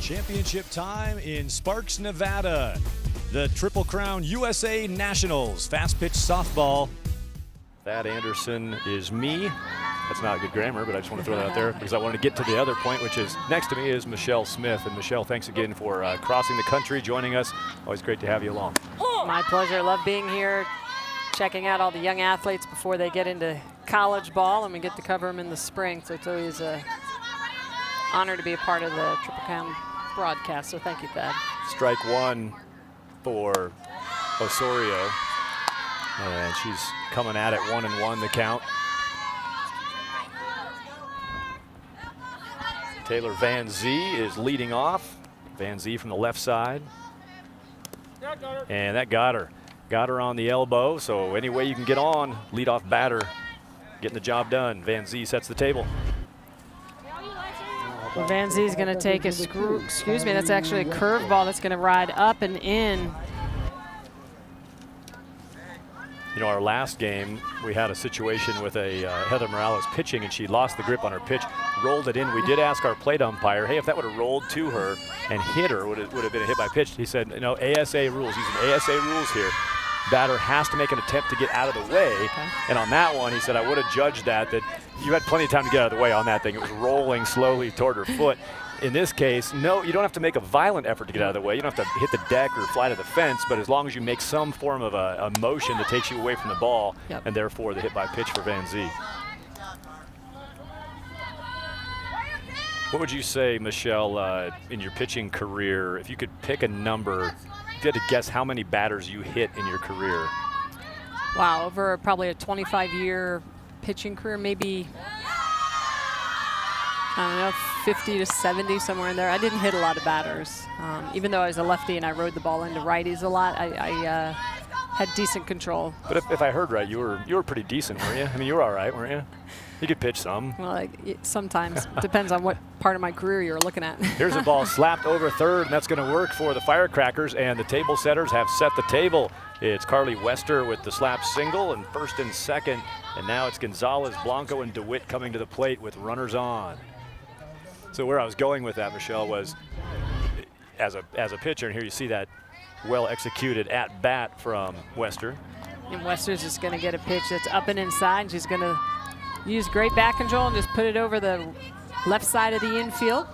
Championship time in Sparks, Nevada. The Triple Crown USA Nationals fast pitch softball. Thad Anderson is me. That's not good grammar, but I just want to throw that out there because I wanted to get to the other point, which is next to me is Michelle Smith. And Michelle, thanks again for crossing the country, joining us. Always great to have you along. My pleasure. Love being here, checking out all the young athletes before they get into college ball, and we get to cover them in the spring. So it's always an honor to be a part of the Triple Crown broadcast. So thank you, Thad. Strike one for Osorio, and she's coming at it 1-1 the count. Taylor Van Zee is leading off. Van Zee from the left side. And that got her. Got her on the elbow, so any way you can get on, leadoff batter, getting the job done. Van Zee sets the table. Well, Van Zee's going to take a that's actually a curveball that's going to ride up and in. You know, our last game, we had a situation with a Heather Morales pitching, and she lost the grip on her pitch, rolled it in. We did ask our plate umpire, hey, if that would have rolled to her and hit her, would have been a hit by pitch. He said, you know, ASA rules, using ASA rules here. Batter has to make an attempt to get out of the way. Okay. And on that one, he said, I would have judged that you had plenty of time to get out of the way on that thing. It was rolling slowly toward her foot. In this case, no, you don't have to make a violent effort to get out of the way. You don't have to hit the deck or fly to the fence, but as long as you make some form of a motion that takes you away from the ball, and therefore the hit by pitch for Van Zee. What would you say, Michelle, in your pitching career, if you could pick a number, if you had to guess how many batters you hit in your career? Wow, over probably a 25-year pitching career, maybe, I don't know, 50 to 70, somewhere in there. I didn't hit a lot of batters. Even though I was a lefty and I rode the ball into righties a lot, I had decent control. But if I heard right, you were pretty decent, weren't you? I mean, you were all right, weren't you? You could pitch some. Well, sometimes. Depends on what part of my career you're looking at. Here's a ball slapped over third, and that's going to work for the Firecrackers, and the table setters have set the table. It's Carly Wester with the slap single and first and second, and now it's Gonzalez, Blanco, and Dewitt coming to the plate with runners on. So where I was going with that, Michelle, was as a pitcher, and here you see that well-executed at-bat from Wester. And Wester's just going to get a pitch that's up and inside, and she's going to use great back control and just put it over the left side of the infield.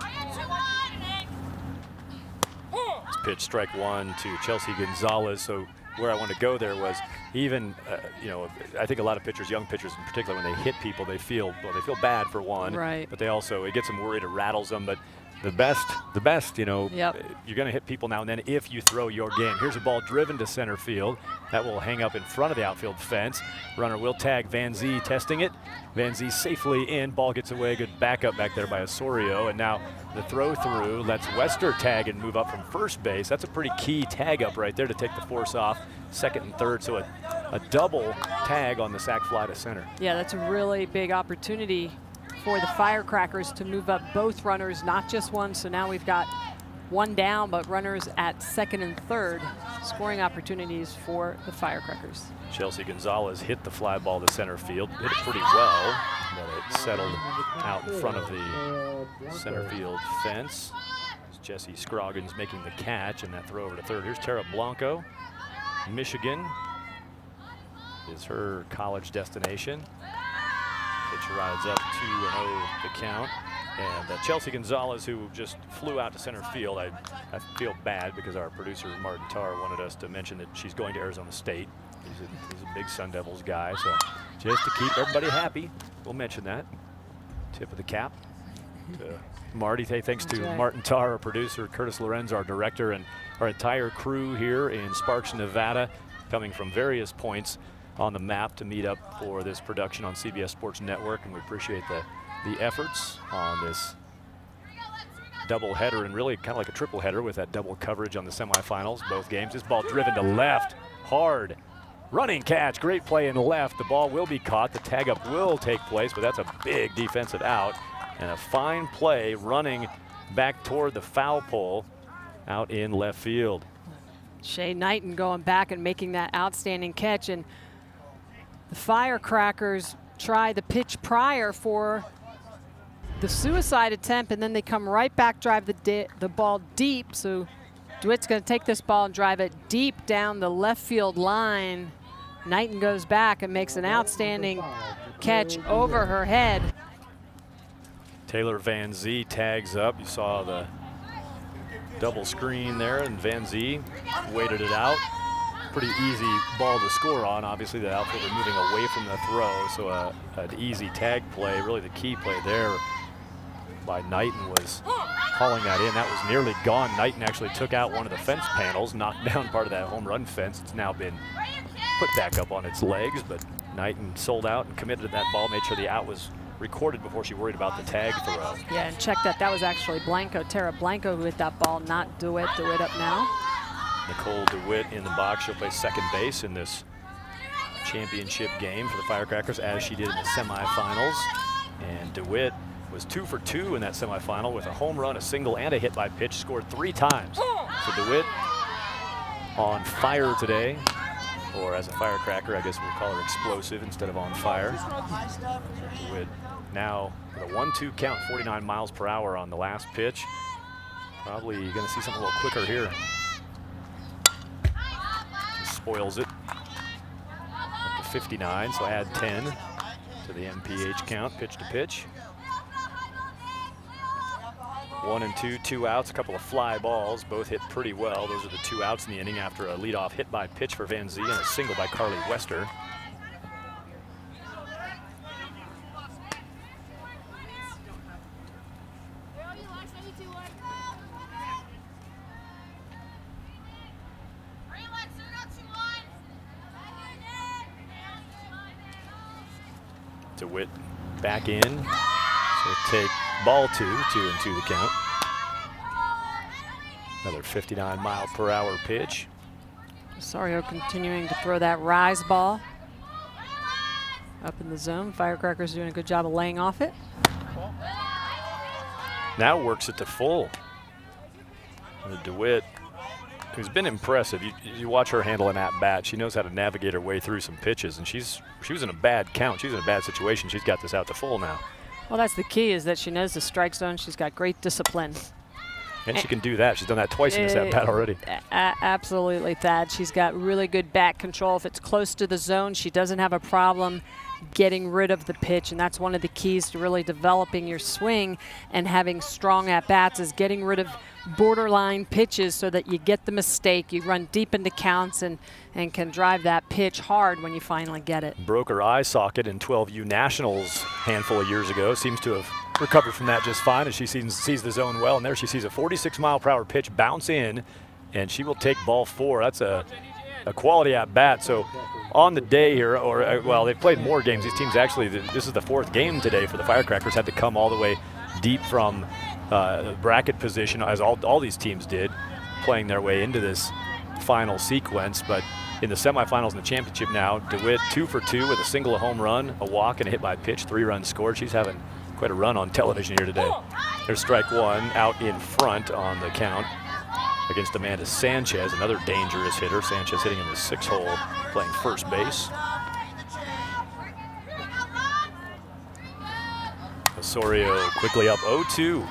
This pitch, strike one to Chelsea Gonzalez. So where I want to go there was even, you know, I think a lot of pitchers, young pitchers in particular, when they hit people, they feel bad for one. Right. But they also, it gets them worried, it rattles them. But the best, you know, you're going to hit people now and then if you throw your game. Here's a ball driven to center field. That will hang up in front of the outfield fence. Runner will tag Van Zee, testing it. Van Zee safely in. Ball gets away. Good backup back there by Osorio. And now the throw through lets Wester tag and move up from first base. That's a pretty key tag up right there to take the force off second and third. So a double tag on the sac fly to center. Yeah, that's a really big opportunity for the Firecrackers to move up both runners, not just one. So now we've got one down, but runners at second and third. Scoring opportunities for the Firecrackers. Chelsea Gonzalez hit the fly ball to center field. Hit it pretty well, but it settled out in front of the center field fence. Jesse Scroggins making the catch, and that throw over to third. Here's Tara Blanco. Michigan is her college destination. Pitch rides up 2-0 the count. And Chelsea Gonzalez, who just flew out to center field. I feel bad because our producer, Martin Tarr, wanted us to mention that she's going to Arizona State. He's a big Sun Devils guy. So just to keep everybody happy, we'll mention that. Tip of the cap to Marty. Thanks to Martin Tarr, our producer, Curtis Lorenz, our director, and our entire crew here in Sparks, Nevada, coming from various points on the map to meet up for this production on CBS Sports Network, and we appreciate the efforts on this double header, and really kind of like a triple header with that double coverage on the semifinals, both games. This ball driven to left, hard, running catch, great play in left. The ball will be caught, the tag up will take place, but that's a big defensive out, and a fine play running back toward the foul pole out in left field. Shay Knighton going back and making that outstanding catch, and the Firecrackers try the pitch prior for the suicide attempt, and then they come right back, drive the ball deep. So Dewitt's going to take this ball and drive it deep down the left field line. Knighton goes back and makes an outstanding catch over her head. Taylor Van Zee tags up. You saw the double screen there, and Van Zee waited it out. Pretty easy ball to score on. Obviously, the outfielder moving away from the throw, so an easy tag play. Really, the key play there by Knighton was hauling that in. That was nearly gone. Knighton actually took out one of the fence panels, knocked down part of that home run fence. It's now been put back up on its legs, but Knighton sold out and committed to that ball, made sure the out was recorded before she worried about the tag throw. Yeah, and check that. That was actually Blanco, Tara Blanco, who hit that ball, not Dewitt. Dewitt up now. Nicole Dewitt in the box. She'll play second base in this championship game for the Firecrackers, as she did in the semifinals. And Dewitt was 2 for 2 in that semifinal with a home run, a single, and a hit by pitch. Scored 3 times. So Dewitt on fire today, or as a firecracker, I guess we'll call her explosive instead of on fire. Dewitt now with a 1-2 count, 49 miles per hour on the last pitch. Probably going to see something a little quicker here. Just spoils it. Up to 59, so add 10 to the MPH count, pitch to pitch. 1 and 2, 2 outs, a couple of fly balls, both hit pretty well. Those are the 2 outs in the inning after a leadoff hit by pitch for Van Zee and a single by Carly Wester. DeWitt back in, so take ball 2, 2-2 the count. Another 59 mile per hour pitch. Osorio continuing to throw that rise ball up in the zone. Firecrackers doing a good job of laying off it. Now works it to full. DeWitt, who's been impressive. You watch her handle an at-bat. She knows how to navigate her way through some pitches, and she was in a bad count. She was in a bad situation. She's got this out to full now. Well, that's the key, is that she knows the strike zone. She's got great discipline. And she can do that. She's done that twice in this at-bat already. Absolutely, Thad. She's got really good bat control. If it's close to the zone, she doesn't have a problem getting rid of the pitch, and that's one of the keys to really developing your swing and having strong at-bats, is getting rid of borderline pitches so that you get the mistake, you run deep into counts and can drive that pitch hard when you finally get it. Broke her eye socket in 12U Nationals a handful of years ago. Seems to have recovered from that just fine as she sees the zone well, and there she sees a 46 mile per hour pitch bounce in, and she will take ball 4. That's a quality at bat. So on the day here, or well, they've played more games. These teams actually, this is the 4th game today for the Firecrackers. Had to come all the way deep from bracket position, as all these teams did, playing their way into this final sequence. But in the semifinals and the championship now, DeWitt 2 for 2 with a single, a home run, a walk, and a hit by pitch, 3 runs scored. She's having quite a run on television here today. There's strike 1 out in front on the count against Amanda Sanchez, another dangerous hitter. Sanchez hitting in the 6th hole, playing first base. Osorio quickly up 0-2.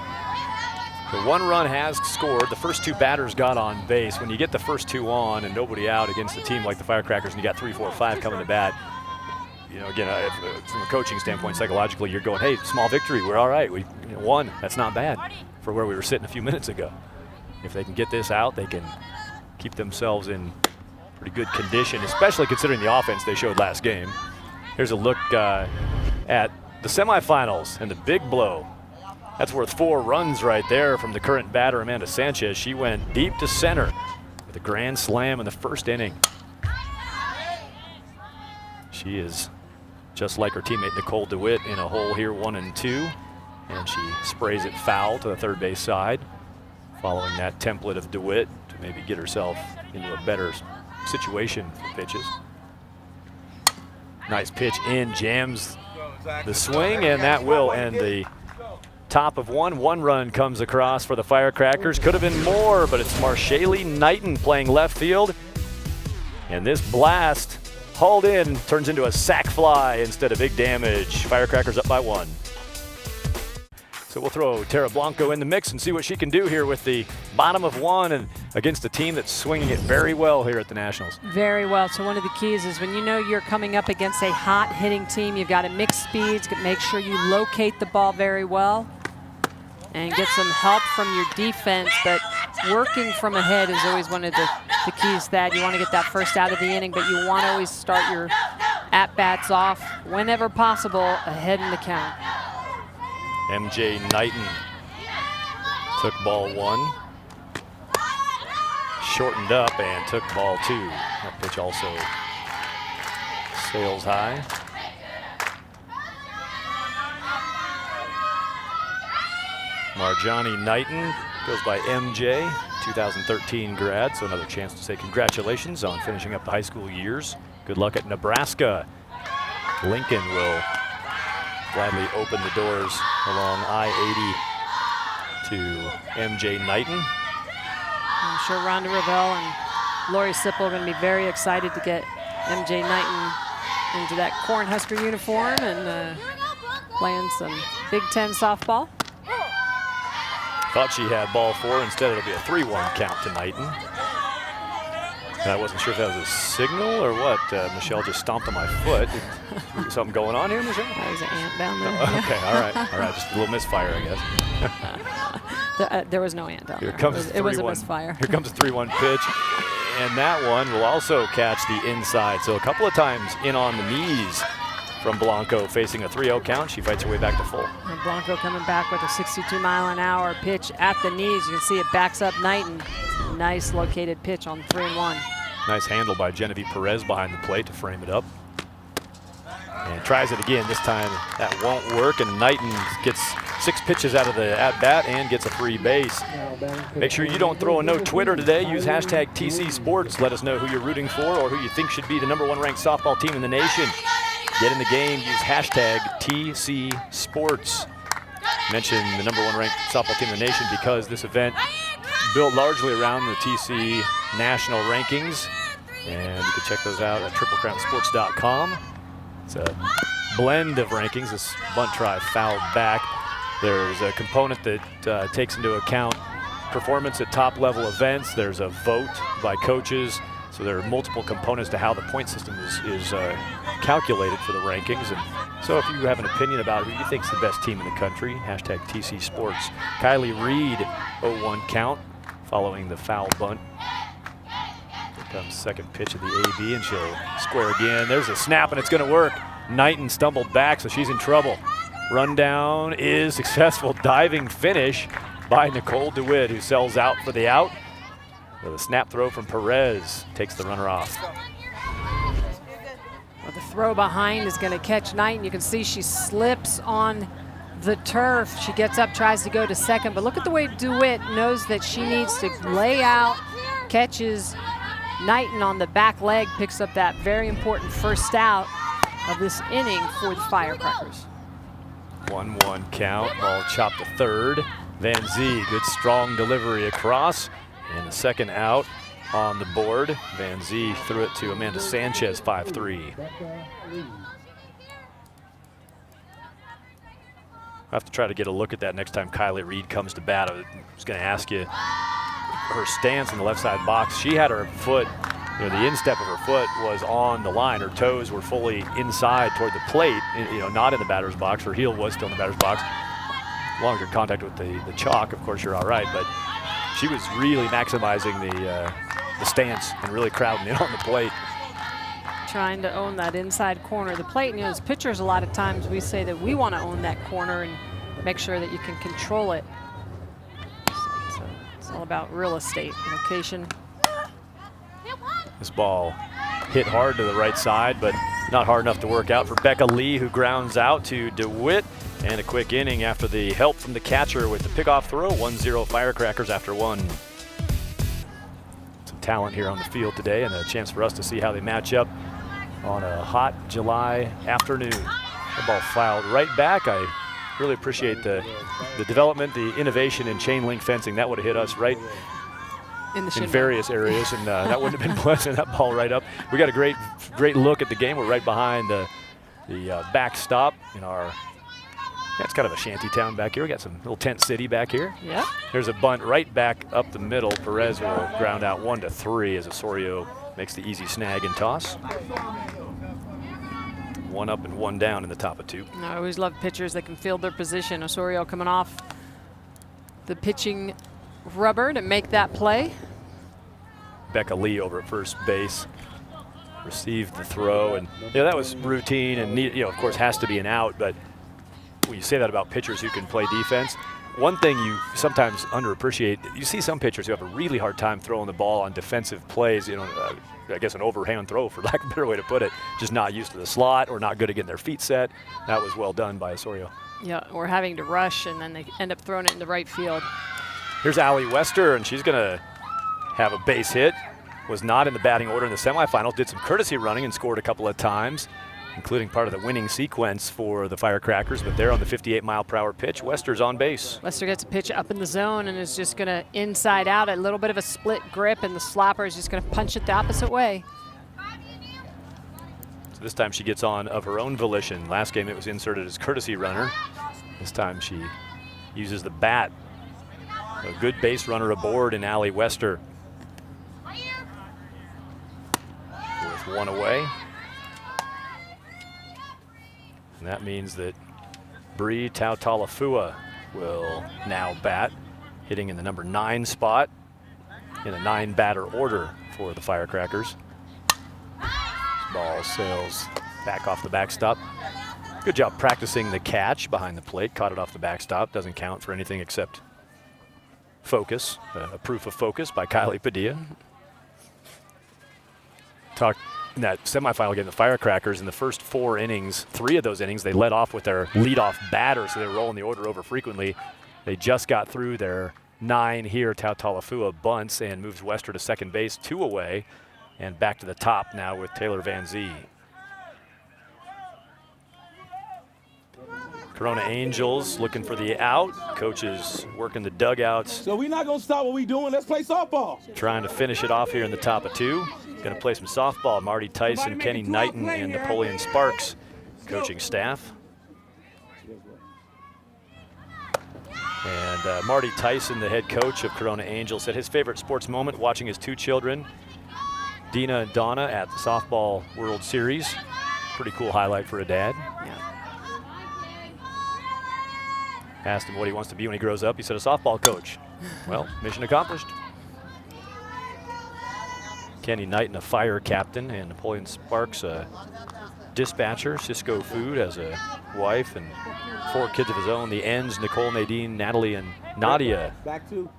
The 1 run has scored. The first 2 batters got on base. When you get the first 2 on and nobody out against a team like the Firecrackers, and you got 3, 4, 5 coming to bat, you know, again, from a coaching standpoint, psychologically, you're going, hey, small victory, we're all right. We won. That's not bad for where we were sitting a few minutes ago. If they can get this out, they can keep themselves in pretty good condition, especially considering the offense they showed last game. Here's a look at the semifinals and the big blow. That's worth 4 runs right there from the current batter, Amanda Sanchez. She went deep to center with a grand slam in the 1st inning. She is just like her teammate Nicole Dewitt in a hole here, 1 and 2, and she sprays it foul to the 3rd base side, following that template of DeWitt to maybe get herself into a better situation for pitches. Nice pitch in, jams the swing, and that will end the top of 1. 1 run comes across for the Firecrackers. Could have been more, but it's Marshaylee Knighton playing left field. And this blast hauled in turns into a sac fly instead of big damage. Firecrackers up by 1. So we'll throw Tara Blanco in the mix and see what she can do here with the bottom of one and against a team that's swinging it very well here at the Nationals. Very well. So one of the keys is when you know you're coming up against a hot hitting team, you've got to mix speeds, make sure you locate the ball very well and get some help from your defense. But working from ahead is always one of the keys, Thad. You want to get that first out of the inning, but you want to always start your at-bats off whenever possible ahead in the count. MJ Knighton took ball one, shortened up and took ball two. That pitch also sails high. Marjani Knighton goes by MJ, 2013 grad, so another chance to say congratulations on finishing up the high school years. Good luck at Nebraska. Lincoln will gladly open the doors along I-80 to MJ Knighton. I'm sure Rhonda Ravel and Lori Sipple are going to be very excited to get MJ Knighton into that Cornhusker uniform and playing some Big Ten softball. Thought she had ball four. Instead, it'll be a 3-1 count to Knighton. And I wasn't sure if that was a signal or what. Michelle just stomped on my foot. Something going on here, Michelle? There's an ant down there. Oh, okay, all right. Just a little misfire, I guess. There was no ant down there. It was a misfire. Here comes a 3-1 pitch. And that one will also catch the inside. So a couple of times in on the knees from Blanco, facing a 3-0 count. She fights her way back to full. And Blanco coming back with a 62-mile-an-hour pitch at the knees. You can see it backs up Knighton. Nice located pitch on 3-1. Nice handle by Genevieve Perez behind the plate to frame it up. And tries it again. This time that won't work, and Knighton gets 6 pitches out of the at-bat and gets a free base. Make sure you don't throw a no Twitter today. Use hashtag TC Sports. Let us know who you're rooting for or who you think should be the #1 ranked softball team in the nation. Get in the game, use hashtag TC Sports. Mention the #1 ranked softball team in the nation because this event built largely around the TC National rankings. And you can check those out at triplecrownsports.com. It's a blend of rankings. This bunt try fouled back. There's a component that takes into account performance at top level events. There's a vote by coaches. So there are multiple components to how the point system is calculated for the rankings. And so if you have an opinion about who you think is the best team in the country, hashtag TC Sports. Kylie Reed, 0-1 count following the foul bunt. Here comes second pitch of the AB, and she'll square again. There's a snap, and it's going to work. Knighton stumbled back, so she's in trouble. Rundown is successful. Diving finish by Nicole Dewitt, who sells out for the out. With a snap throw from Perez, takes the runner off. Well, the throw behind is going to catch Knighton. You can see she slips on the turf. She gets up, tries to go to second, but look at the way DeWitt knows that she needs to lay out, catches Knighton on the back leg, picks up that very important first out of this inning for the Firecrackers. 1-1 count, ball chopped to third. Van Zee, good strong delivery across. And the second out on the board. Van Zee threw it to Amanda Sanchez, 5-3. I'll have to try to get a look at that next time Kylie Reed comes to bat. I was going to ask you her stance in the left side box. She had her foot, the instep of her foot was on the line. Her toes were fully inside toward the plate, not in the batter's box. Her heel was still in the batter's box. Longer contact with the chalk, of course, you're all right, but she was really maximizing the stance and really crowding in on the plate. Trying to own that inside corner of the plate. And as pitchers, a lot of times we say that we want to own that corner and make sure that you can control it. So it's all about real estate, location. This ball hit hard to the right side, but not hard enough to work out for Becca Lee, who grounds out to DeWitt. And a quick inning after the help from the catcher with the pickoff throw. 1-0 Firecrackers after one. Some talent here on the field today and a chance for us to see how they match up on a hot July afternoon. The ball fouled right back. I really appreciate the development, the innovation in chain link fencing. That would have hit us right in various areas, and that wouldn't have been pleasant. That ball right up. We got a great look at the game. We're right behind the backstop in our That's kind of a shanty town back here. We got some little tent city back here. Yep. There's a bunt right back up the middle. Perez will ground out 1-3 as Osorio makes the easy snag and toss. 1 up and 1 down in the top of 2. I always love pitchers that can field their position. Osorio coming off the pitching rubber to make that play. Becca Lee over at first base received the throw, and that was routine and of course has to be an out, but when you say that about pitchers who can play defense, one thing you sometimes underappreciate, you see some pitchers who have a really hard time throwing the ball on defensive plays, I guess an overhand throw, for lack of a better way to put it, just not used to the slot or not good at getting their feet set. That was well done by Osorio. Yeah, or having to rush, and then they end up throwing it in the right field. Here's Allie Wester, and she's going to have a base hit. Was not in the batting order in the semifinals, did some courtesy running and scored a couple of times, including part of the winning sequence for the Firecrackers, but they're on the 58-mile-per-hour pitch. Wester's on base. Wester gets a pitch up in the zone and is just going to inside out, a little bit of a split grip, and the slapper is just going to punch it the opposite way. So this time she gets on of her own volition. Last game it was inserted as courtesy runner. This time she uses the bat. A good base runner aboard in Allie Wester. With 1 away. And that means that Bree Tautalafua will now bat, hitting in the number 9 spot in a 9-batter order for the Firecrackers. Ball sails back off the backstop. Good job practicing the catch behind the plate. Caught it off the backstop. Doesn't count for anything except focus, a proof of focus by Kylie Padilla. Talked in that semifinal game, the Firecrackers, in the first 4 innings, 3 of those innings, they led off with their leadoff batter, so they were rolling the order over frequently. They just got through their 9 here. Tautalafua bunts and moves Wester to second base, 2 away, and back to the top now with Taylor Van Zee. Corona Angels looking for the out. Coaches working the dugouts. So we're not going to stop what we're doing. Let's play softball. Trying to finish it off here in the top of 2. Going to play some softball. Marty Tyson, Kenny Knighton, and Napoleon Sparks, coaching staff. And Marty Tyson, the head coach of Corona Angels, said his favorite sports moment watching his 2 children, Dina and Donna, at the Softball World Series. Pretty cool highlight for a dad. Yeah. Asked him what he wants to be when he grows up. He said a softball coach. Well, mission accomplished. Kenny Knighton, a fire captain, and Napoleon Sparks, a dispatcher. Cisco Food has a wife and 4 kids of his own. The Ends, Nicole, Nadine, Natalie, and Nadia,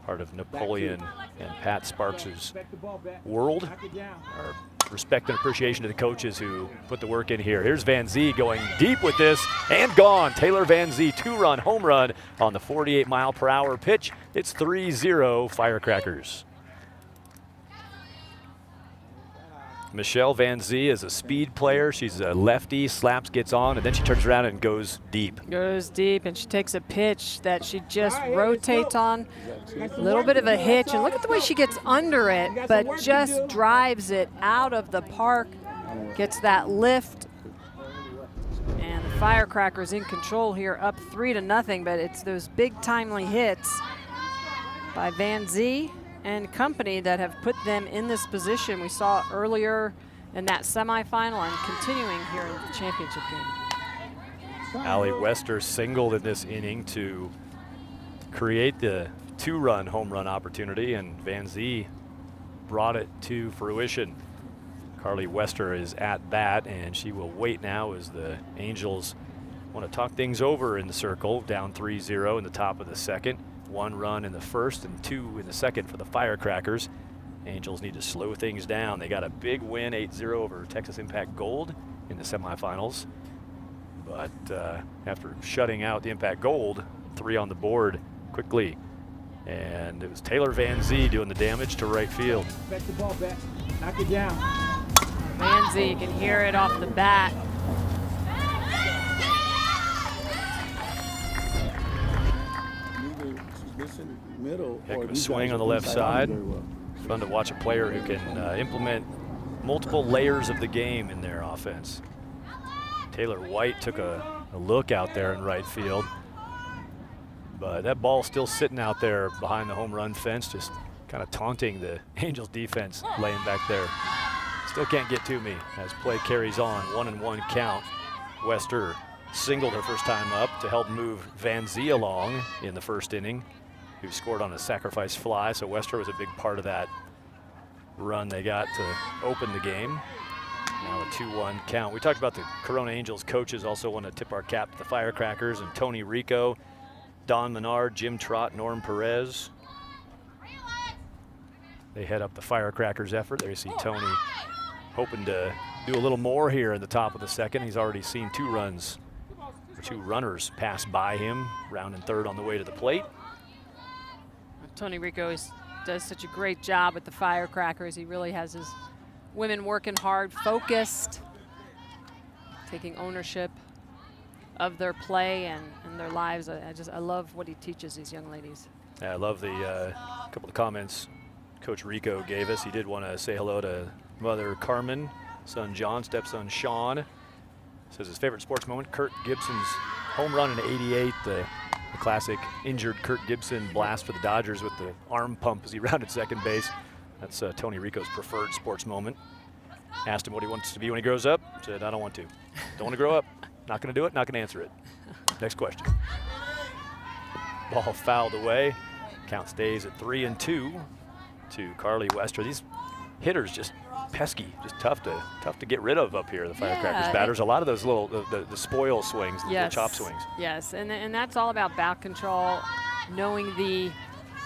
part of Napoleon and Pat Sparks' world. Our respect and appreciation to the coaches who put the work in here. Here's Van Zee going deep with this, and gone. Taylor Van Zee, 2-run home run on the 48-mile-per-hour pitch. It's 3-0 Firecrackers. Michelle Van Zee is a speed player. She's a lefty, slaps, gets on, and then she turns around and goes deep. Goes deep, and she takes a pitch that she just rotates on. A little bit of a hitch, and look at the way she gets under it, but just drives it out of the park, gets that lift. And the Firecrackers in control here, up 3-0, but it's those big timely hits by Van Zee and company that have put them in this position. We saw earlier in that semifinal and continuing here in the championship game. Allie Wester singled in this inning to create the 2-run home run opportunity, and Van Zee brought it to fruition. Carly Wester is at bat, and she will wait now as the Angels want to talk things over in the circle, down 3-0 in the top of the second. 1 run in the first and 2 in the second for the Firecrackers. Angels need to slow things down. They got a big win, 8-0 over Texas Impact Gold in the semifinals. But after shutting out the Impact Gold, 3 on the board quickly. And it was Taylor Van Zee doing the damage to right field. Back the ball back. Knock it down. Van Zee, you can hear it off the bat. Heck of a swing on the left side. Fun to watch a player who can implement multiple layers of the game in their offense. Taylor White took a look out there in right field. But that ball still sitting out there behind the home run fence, just kind of taunting the Angels defense laying back there. Still can't get to me as play carries on. 1-1 count. Wester singled her first time up to help move Van Zee along in the first inning, who scored on a sacrifice fly. So Wester was a big part of that run they got to open the game. Now a 2-1 count. We talked about the Corona Angels coaches. Also want to tip our cap to the Firecrackers and Tony Rico, Don Menard, Jim Trott, Norm Perez. They head up the Firecrackers effort. There you see Tony hoping to do a little more here in the top of the second. He's already seen two runners pass by him, rounding third on the way to the plate. Tony Rico does such a great job with the Firecrackers. He really has his women working hard, focused, taking ownership of their play and their lives. I love what he teaches these young ladies. Yeah, I love the couple of comments Coach Rico gave us. He did want to say hello to mother Carmen, son John, stepson Sean. Says his favorite sports moment, Kurt Gibson's home run in '88, the classic injured Kurt Gibson blast for the Dodgers with the arm pump as he rounded second base. That's Tony Rico's preferred sports moment. Asked him what he wants to be when he grows up. Said, I don't want to. Don't want to grow up. Not going to do it. Not going to answer it. Next question. Ball fouled away. Count stays at 3-2 to Carly Wester. These hitters just pesky, just tough to get rid of up here, the Firecrackers batters. A lot of those little the spoil swings, the chop swings. Yes, and that's all about bat control, knowing the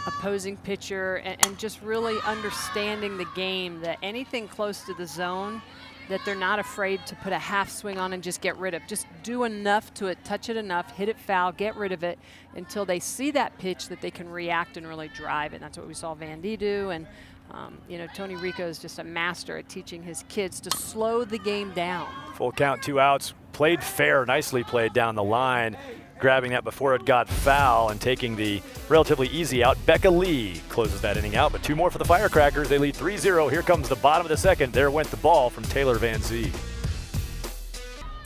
opposing pitcher, and just really understanding the game, that anything close to the zone that they're not afraid to put a half swing on and just get rid of. Just do enough to it, touch it enough, hit it foul, get rid of it until they see that pitch that they can react and really drive it. And that's what we saw Vandy do. And you know, Tony Rico is just a master at teaching his kids to slow the game down. Full count, 2 outs. Played fair, nicely played down the line. Grabbing that before it got foul and taking the relatively easy out. Becca Lee closes that inning out, but 2 more for the Firecrackers. They lead 3-0. Here comes the bottom of the second. There went the ball from Taylor Van Zee.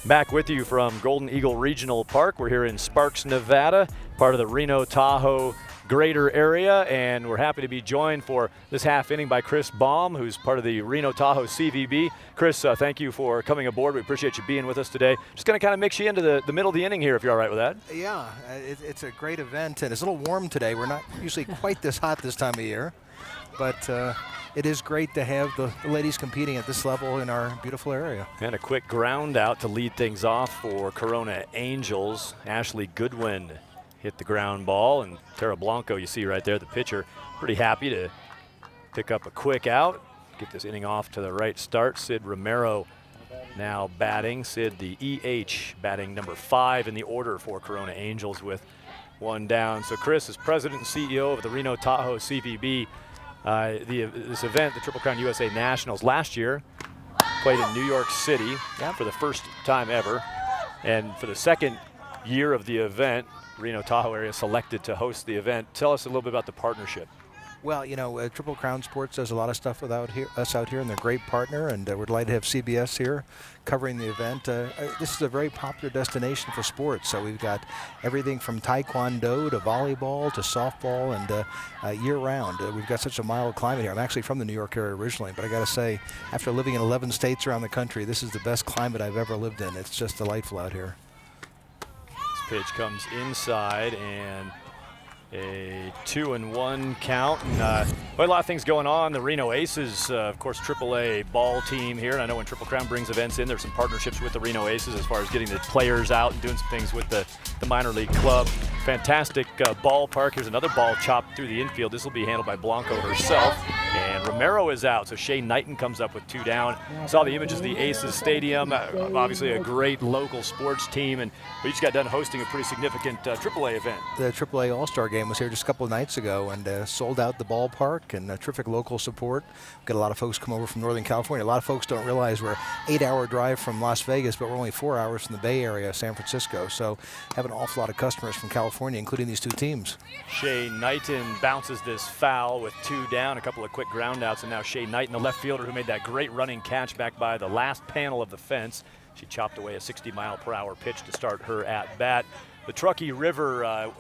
Back with you from Golden Eagle Regional Park. We're here in Sparks, Nevada, part of the Reno, Tahoe greater area, and we're happy to be joined for this half inning by Chris Baum, who's part of the Reno Tahoe CVB. Chris, thank you for coming aboard. We appreciate you being with us today. Just going to kind of mix you into the middle of the inning here, if you're all right with that. Yeah, it's a great event, and it's a little warm today. We're not usually quite this hot this time of year, but it is great to have the ladies competing at this level in our beautiful area. And a quick ground out to lead things off for Corona Angels. Ashley Goodwin hit the ground ball, and Tara Blanco, you see right there, the pitcher, pretty happy to pick up a quick out, get this inning off to the right start. Sid Romero now batting. Sid, the EH, batting number 5 in the order for Corona Angels with 1 down. So Chris is president and CEO of the Reno Tahoe CVB. This event, the Triple Crown USA Nationals, last year played in New York City for the first time ever. And for the second year of the event, Reno Tahoe area selected to host the event. Tell us a little bit about the partnership. Well, you know, Triple Crown Sports does a lot of stuff with us out here, and they're a great partner, and we're delighted to have CBS here covering the event. This is a very popular destination for sports, so we've got everything from taekwondo to volleyball to softball, and year-round. We've got such a mild climate here. I'm actually from the New York area originally, but I got to say, after living in 11 states around the country, this is the best climate I've ever lived in. It's just delightful out here. Pitch comes inside, and a 2-1 count. And, quite a lot of things going on. The Reno Aces, of course, AAA ball team here. And I know when Triple Crown brings events in, there's some partnerships with the Reno Aces as far as getting the players out and doing some things with the minor league club. Fantastic ballpark. Here's another ball chopped through the infield. This will be handled by Blanco herself. And Romero is out, so Shay Knighton comes up with 2 down. Saw the images of the Aces Stadium. Obviously a great local sports team, and we just got done hosting a pretty significant AAA event. The AAA All-Star Game was here just a couple of nights ago, and sold out the ballpark, and terrific local support. We've got a lot of folks come over from Northern California. A lot of folks don't realize we're 8-hour drive from Las Vegas, but we're only 4 hours from the Bay Area, San Francisco. So have an awful lot of customers from California, including these 2 teams. Shay Knighton bounces this foul with 2 down, a couple of quick ground outs, and now Shay Knighton, the left fielder who made that great running catch back by the last panel of the fence. She chopped away a 60-mile-per-hour pitch to start her at bat. the Truckee River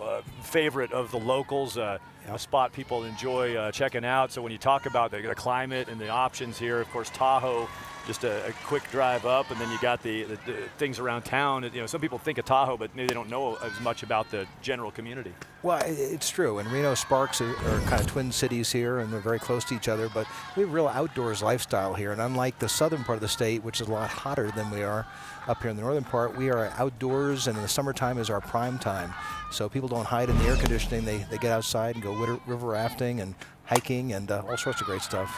favorite of the locals, a spot people enjoy checking out. So when you talk about the climate and the options here, of course, Tahoe, just a quick drive up, and then you got the things around town. You know, some people think of Tahoe, but maybe they don't know as much about the general community. Well, it's true. And Reno, Sparks are kind of twin cities here, and they're very close to each other. But we have a real outdoors lifestyle here. And unlike the southern part of the state, which is a lot hotter than we are up here in the northern part, we are outdoors, and in the summertime is our prime time. So people don't hide in the air conditioning. They get outside and go river rafting and hiking and all sorts of great stuff.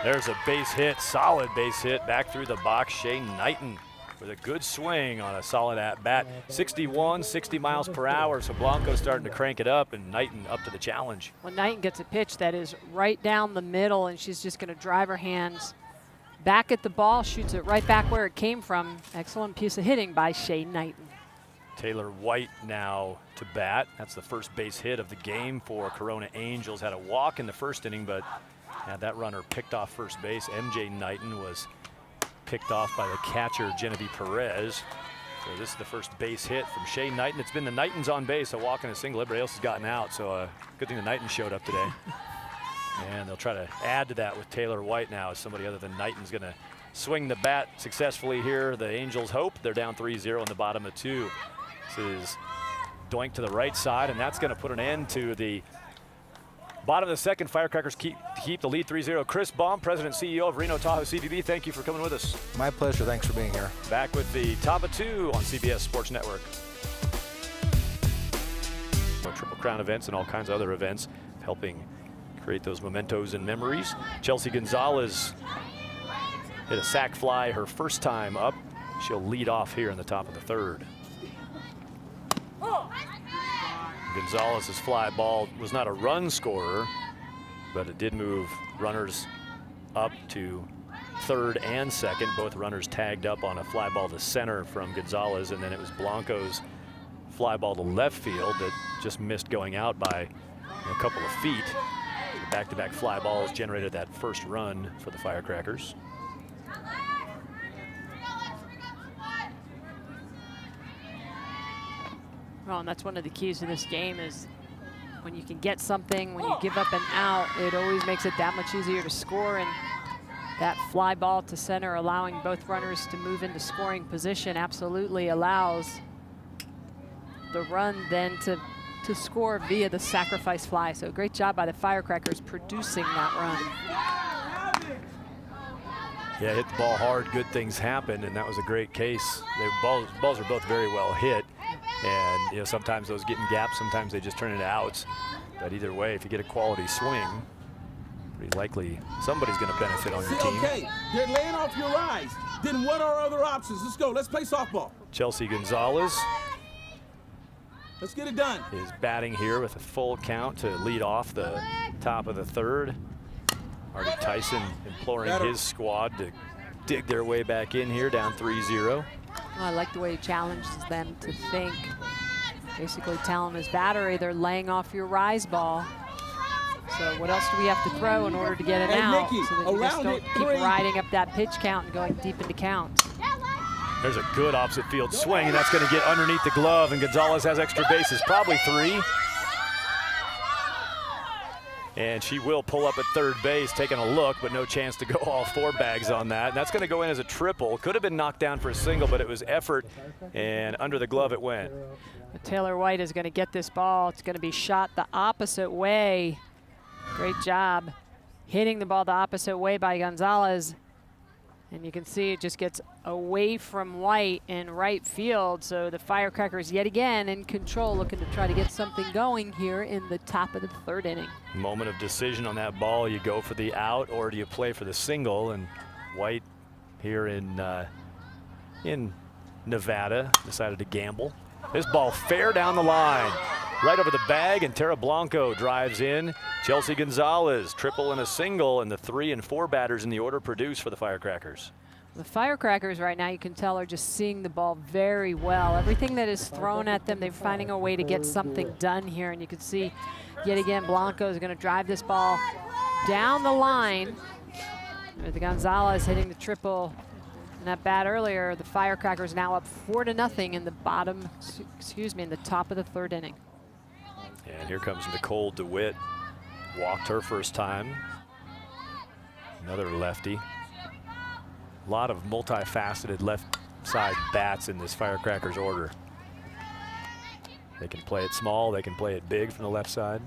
There's a base hit, solid base hit back through the box. Shea Knighton with a good swing on a solid at-bat. 61, 60 miles per hour, so Blanco's starting to crank it up, and Knighton up to the challenge. Well, Knighton gets a pitch that is right down the middle, and she's just going to drive her hands back at the ball, shoots it right back where it came from. Excellent piece of hitting by Shea Knighton. Taylor White now to bat. That's the first base hit of the game for Corona Angels. Had a walk in the first inning, but had that runner picked off first base. MJ Knighton was picked off by the catcher, Genevieve Perez. So this is the first base hit from Shea Knighton. It's been the Knightons on base, a walk and a single. Everybody else has gotten out, so good thing the Knighton showed up today. And they'll try to add to that with Taylor White now, as somebody other than Knighton's going to swing the bat successfully here. The Angels hope. They're down 3-0 in the bottom of 2. This is doink to the right side, and that's going to put an end to the bottom of the second. Firecrackers keep the lead 3-0. Chris Baum, President and CEO of Reno Tahoe CBB, thank you for coming with us. My pleasure. Thanks for being here. Back with the top of 2 on CBS Sports Network. Triple Crown events and all kinds of other events, helping create those mementos and memories. Chelsea Gonzalez hit a sac fly her first time up. She'll lead off here in the top of the 3rd. Gonzalez's fly ball was not a run scorer, but it did move runners up to 3rd and 2nd. Both runners tagged up on a fly ball to center from Gonzalez, and then it was Blanco's fly ball to left field that just missed going out by a couple of feet. The back-to-back fly balls generated that first run for the Firecrackers. Well, and that's one of the keys to this game is when you can get something, when you give up an out, it always makes it that much easier to score. And that fly ball to center, allowing both runners to move into scoring position, absolutely allows the run then to score via the sacrifice fly. So great job by the Firecrackers producing that run. Yeah, hit the ball hard, good things happened, and that was a great case. The balls were both very well hit. And you know, sometimes those get in gaps, sometimes they just turn into outs. But either way, if you get a quality swing, pretty likely somebody's going to benefit on your team. Okay, they're laying off your rise. Then what are other options? Let's go. Let's play softball. Chelsea Gonzalez Let's get it done. is batting here with a full count to lead off the top of the 3rd. Artie Tyson imploring his squad to dig their way back in here, down 3-0. Well, I like the way he challenges them to think. Basically telling his battery they're laying off your rise ball. So what else do we have to throw in order to get an out? Nikki, So that you just don't keep 3. riding up that pitch count and going deep into counts. There's a good opposite field swing, and that's going to get underneath the glove, and Gonzalez has extra bases, probably 3. And she will pull up at 3rd base, taking a look, but no chance to go all 4 bags on that. And that's going to go in as a triple. Could have been knocked down for a single, but it was effort, and under the glove it went. But Taylor White is going to get this ball. It's going to be shot the opposite way. Great job hitting the ball the opposite way by Gonzalez. And you can see it just gets away from White in right field. So the Firecrackers yet again in control, looking to try to get something going here in the top of the 3rd inning. Moment of decision on that ball. You go for the out or do you play for the single? And White here in Nevada decided to gamble. This ball fair down the line, right over the bag, and Tara Blanco drives in. Chelsea Gonzalez, triple and a single, and the 3 and 4 batters in the order produce for the Firecrackers. The Firecrackers right now, you can tell, are just seeing the ball very well. Everything that is thrown at them, they're finding a way to get something done here. And you can see, yet again, Blanco is going to drive this ball down the line. With the Gonzalez hitting the triple And that bat earlier, the Firecrackers now up 4-0 in the bottom, in the top of the 3rd inning. And here comes Nicole Dewitt. Walked her first time. Another lefty. A lot of multifaceted left side bats in this Firecrackers order. They can play it small, they can play it big from the left side.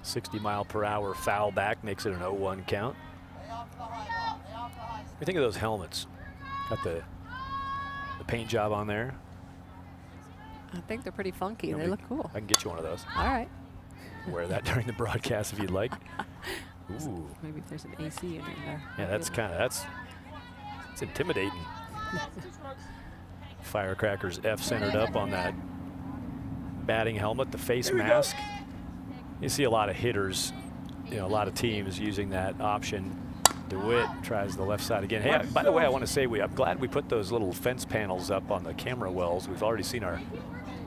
60-mile-per-hour foul back makes it an 0-1 count. What do you think of those helmets? Got the paint job on there. I think they're pretty funky. They look cool. I can get you one of those. All right. Wear that during the broadcast if you'd like. Ooh. Maybe if there's an AC unit in there. Yeah, that's it's intimidating. Firecrackers F centered up on that batting helmet, the face mask. You see a lot of hitters, a lot of teams using that option. DeWitt tries the left side again. Hey, by the way, I want to say I'm glad we put those little fence panels up on the camera wells. We've already seen our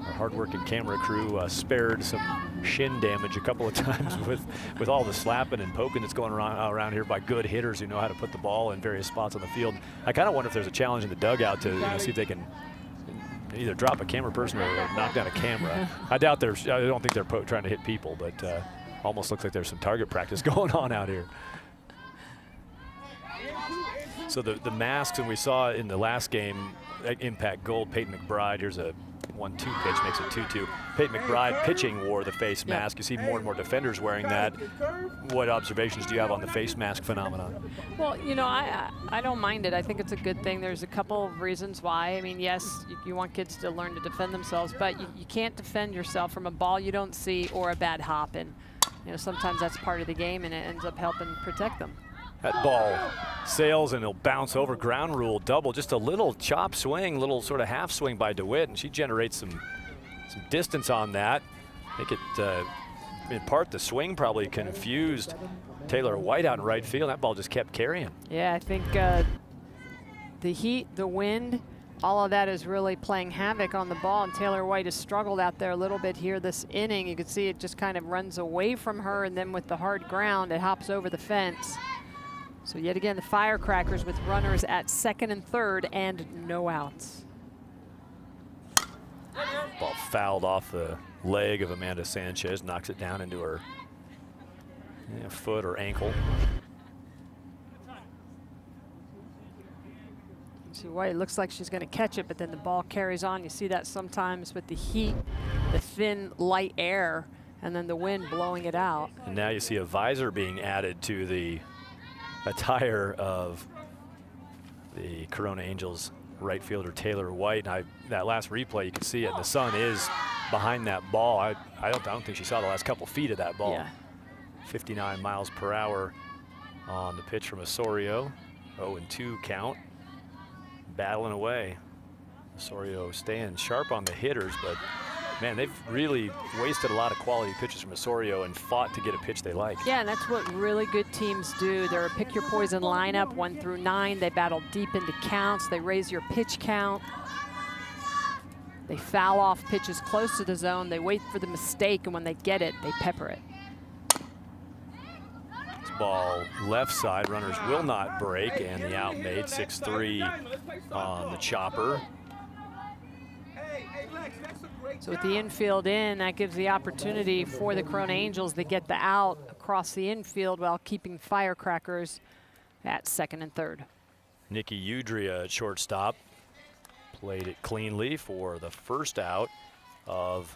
hard-working camera crew spared some shin damage a couple of times with all the slapping and poking that's going around here by good hitters who know how to put the ball in various spots on the field. I kind of wonder if there's a challenge in the dugout to see if they can either drop a camera person or knock down a camera. I doubt I don't think they're trying to hit people, but almost looks like there's some target practice going on out here. So the masks, and we saw in the last game, impact gold. Peyton McBride, here's a 1-2 pitch, makes it 2-2. Peyton McBride pitching wore the face mask. You see more and more defenders wearing that. What observations do you have on the face mask phenomenon? Well, I don't mind it. I think it's a good thing. There's a couple of reasons why. I mean, yes, you want kids to learn to defend themselves, but you can't defend yourself from a ball you don't see or a bad hop. And sometimes that's part of the game, and it ends up helping protect them. That ball sails and it'll bounce over. Ground rule double. Just a little chop swing, little sort of half swing by DeWitt, and she generates some distance on that. I think it, in part, the swing probably confused Taylor White out in right field. That ball just kept carrying. Yeah, I think the heat, the wind, all of that is really playing havoc on the ball, and Taylor White has struggled out there a little bit here this inning. You can see it just kind of runs away from her, and then with the hard ground, it hops over the fence. So yet again, the Firecrackers with runners at 2nd and 3rd and no outs. Ball fouled off the leg of Amanda Sanchez, knocks it down into her foot or ankle. See White, looks like she's going to catch it, but then the ball carries on. You see that sometimes with the heat, the thin, light air, and then the wind blowing it out. And now you see a visor being added to the attire of the Corona Angels right fielder Taylor White. And that last replay, you can see it, and the sun is behind that ball. I don't think she saw the last couple feet of that ball. Yeah. 59 miles per hour on the pitch from Osorio. 0-2 count. Battling away. Osorio staying sharp on the hitters, but man, they've really wasted a lot of quality pitches from Osorio and fought to get a pitch they like. Yeah, and that's what really good teams do. They're a pick your poison lineup, 1 through 9. They battle deep into counts. They raise your pitch count. They foul off pitches close to the zone. They wait for the mistake, and when they get it, they pepper it. This ball left side, runners will not break, and the out made 6-3 on the chopper. So with the infield in, that gives the opportunity for the Corona Angels to get the out across the infield while keeping Firecrackers at 2nd and 3rd. Nikki Udria at shortstop played it cleanly for the first out of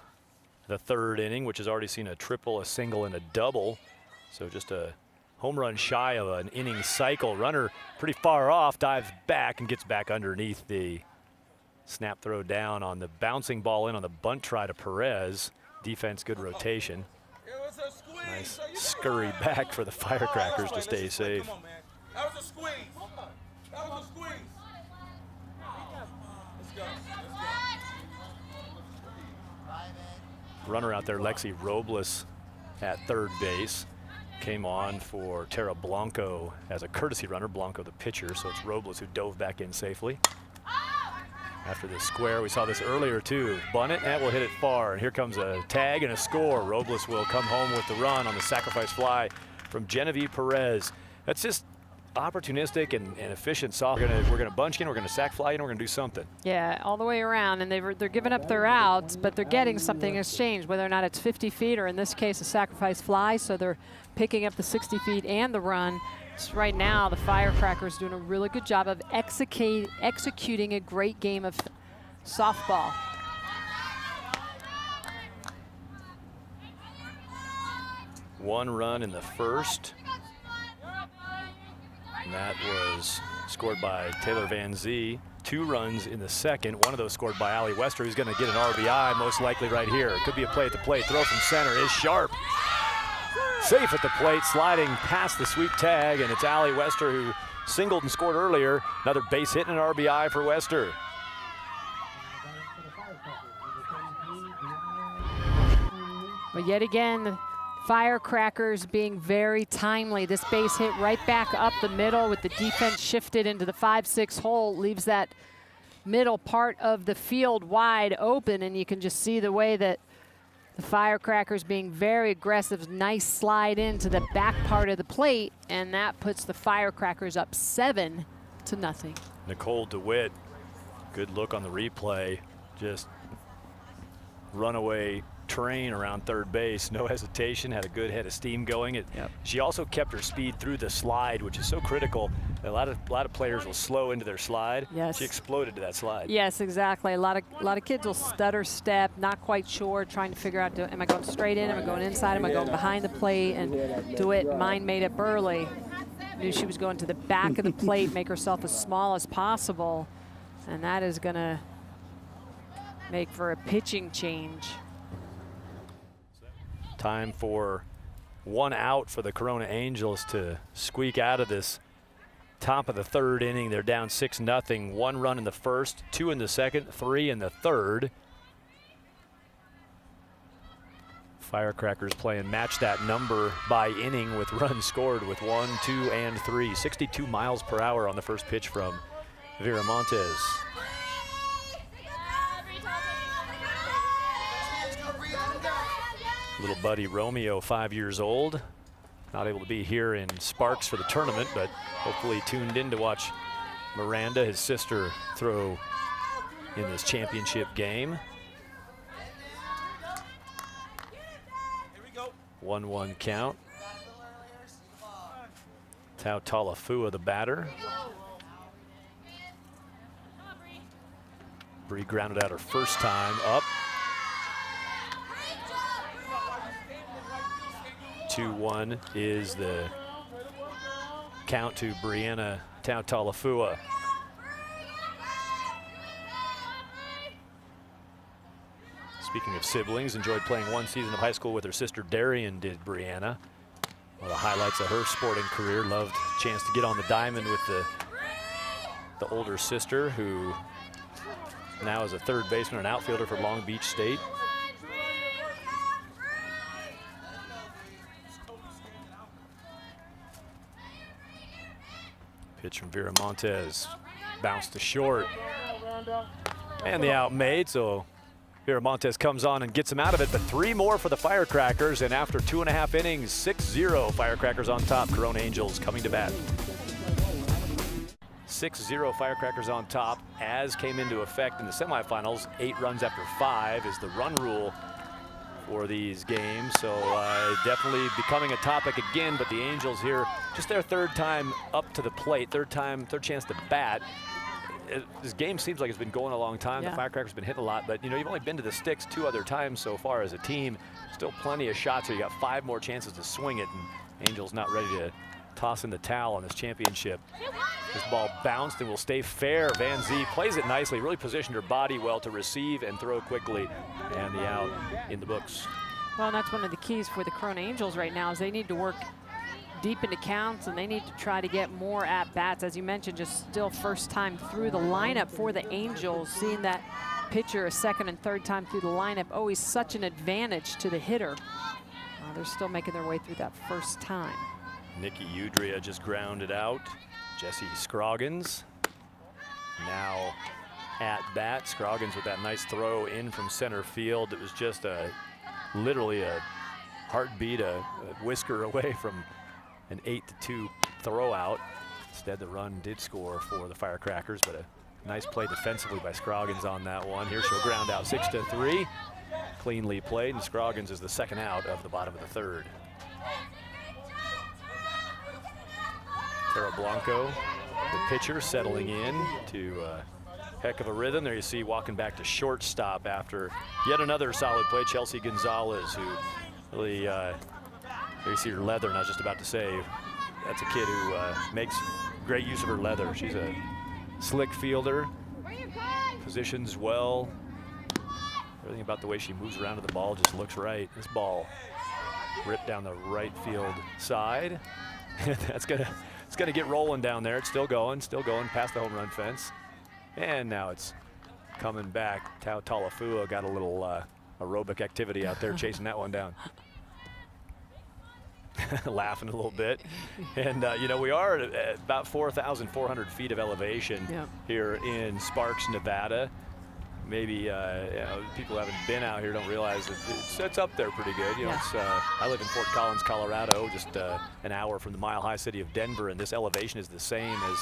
the 3rd inning, which has already seen a triple, a single, and a double. So just a home run shy of an inning cycle. Runner pretty far off, dives back and gets back underneath the snap throw down on the bouncing ball in on the bunt try to Perez. Defense, good rotation. Nice scurry back for the Firecrackers to stay safe. That was a squeeze. That was a squeeze. Let's go. Runner out there, Lexi Robles at 3rd base. Came on for Tara Blanco as a courtesy runner. Blanco the pitcher, so it's Robles who dove back in safely. After the square, we saw this earlier too. Bunt it, and will hit it far. And here comes a tag and a score. Robles will come home with the run on the sacrifice fly from Genevieve Perez. That's just opportunistic and efficient soft. We're gonna bunch in, we're gonna sack fly in, we're gonna do something. Yeah, all the way around, and they're giving up their outs, but they're getting something in exchange, whether or not it's 50 feet or in this case a sacrifice fly, so they're picking up the 60 feet and the run. Just right now, the Firecrackers doing a really good job of executing a great game of softball. One run in the first. And that was scored by Taylor Van Zee. 2 runs in the second. One of those scored by Allie Wester, who's going to get an RBI most likely right here. Could be a play at the plate. Throw from center is sharp. Safe at the plate, sliding past the sweep tag, and it's Allie Wester who singled and scored earlier. Another base hit and an RBI for Wester. But yet again, the Firecrackers being very timely. This base hit right back up the middle with the defense shifted into the 5-6 hole, leaves that middle part of the field wide open, and you can just see the way that the Firecrackers being very aggressive. Nice slide into the back part of the plate, and that puts the Firecrackers up 7-0. Nicole Dewitt, good look on the replay. Just runaway train around third base, no hesitation, had a good head of steam going. She also kept her speed through the slide, which is so critical. A lot of players will slow into their slide. Yes. She exploded to that slide. Yes, exactly. A lot of kids will stutter step, not quite sure, trying to figure out, am I going straight in, am I going inside, am I going behind the plate? And DeWitt, mind made up early, knew she was going to the back of the plate, make herself as small as possible, and that is going to make for a pitching change. Time for 1 out for the Corona Angels to squeak out of this top of the 3rd inning. They're down 6-0. 1 run in the first, 2 in the second, 3 in the third. Firecrackers playing match that number by inning with runs scored with 1, 2, and 3. 62 miles per hour on the first pitch from Viramontes. Little buddy Romeo, 5 years old. Not able to be here in Sparks for the tournament, but hopefully tuned in to watch Miranda, his sister, throw in this championship game. 1-1 count. Tau Talafua, the batter. Bree grounded out her first time up. 2-1 is the count to Brianna Tau Talafua. Speaking of siblings, enjoyed playing 1 season of high school with her sister Darian, did Brianna. One of the highlights of her sporting career. Loved a chance to get on the diamond with the older sister, who now is a third baseman and outfielder for Long Beach State. Pitch from Viramontes, bounced to short, and the out made, so Viramontes comes on and gets him out of it, but 3 more for the Firecrackers, and after 2.5 innings, 6-0, Firecrackers on top. Corona Angels coming to bat. 6-0 Firecrackers on top, as came into effect in the semifinals. 8 runs after 5 is the run rule for these games, so definitely becoming a topic again, but the Angels here, just their 3rd time up to the plate, third chance to bat. This game seems like it's been going a long time. Yeah. The Firecrackers have been hit a lot, but you've only been to the sticks 2 other times so far as a team. Still plenty of shots here. You got 5 more chances to swing it, and Angels not ready to toss in the towel on this championship. This ball bounced and will stay fair. Van Zee plays it nicely, really positioned her body well to receive and throw quickly, and the out in the books. Well, and that's one of the keys for the Corona Angels right now, is they need to work deep into counts, and they need to try to get more at-bats. As you mentioned, just still first time through the lineup for the Angels. Seeing that pitcher a 2nd and 3rd time through the lineup, always such an advantage to the hitter. They're still making their way through that first time. Nikki Udria just grounded out. Jesse Scroggins now at bat. Scroggins with that nice throw in from center field. It was just literally a heartbeat, a whisker away from an 8-2 throw out. Instead, the run did score for the Firecrackers, but a nice play defensively by Scroggins on that one. Here she'll ground out 6-3. Cleanly played, and Scroggins is the second out of the bottom of the third. Tara Blanco, the pitcher, settling in to heck of a rhythm. There you see walking back to shortstop after yet another solid play. Chelsea Gonzalez, who really, there you see her leather, and I was just about to say, that's a kid who makes great use of her leather. She's a slick fielder, positions well. Everything about the way she moves around to the ball just looks right. This ball ripped down the right field side. It's gonna get rolling down there. It's still going past the home run fence. And now it's coming back. Tau Talafua got a little aerobic activity out there chasing that one down. Laughing a little bit. And you know, we are at about 4,400 feet of elevation here in Sparks, Nevada. Maybe you know, people who haven't been out here don't realize that it's up there pretty good. You know, it's, I live in Fort Collins, Colorado, just an hour from the mile-high city of Denver, and this elevation is the same as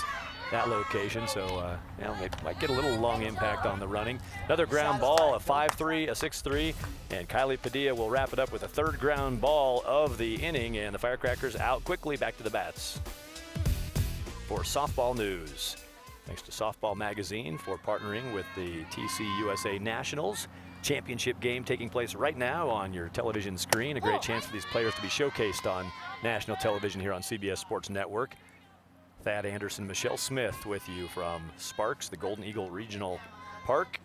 that location. So you know, it might get a little lung impact on the running. Another ground ball, a 5-3, a 6-3, and Kylie Padilla will wrap it up with a third ground ball of the inning, and the Firecrackers out quickly, back to the bats. For softball news, thanks to Softball Magazine for partnering with the TCS Nationals Championship game taking place right now on your television screen. A great chance for these players to be showcased on national television here on CBS Sports Network. Thad Anderson, Michelle Smith with you from Sparks, the Golden Eagle Regional Park.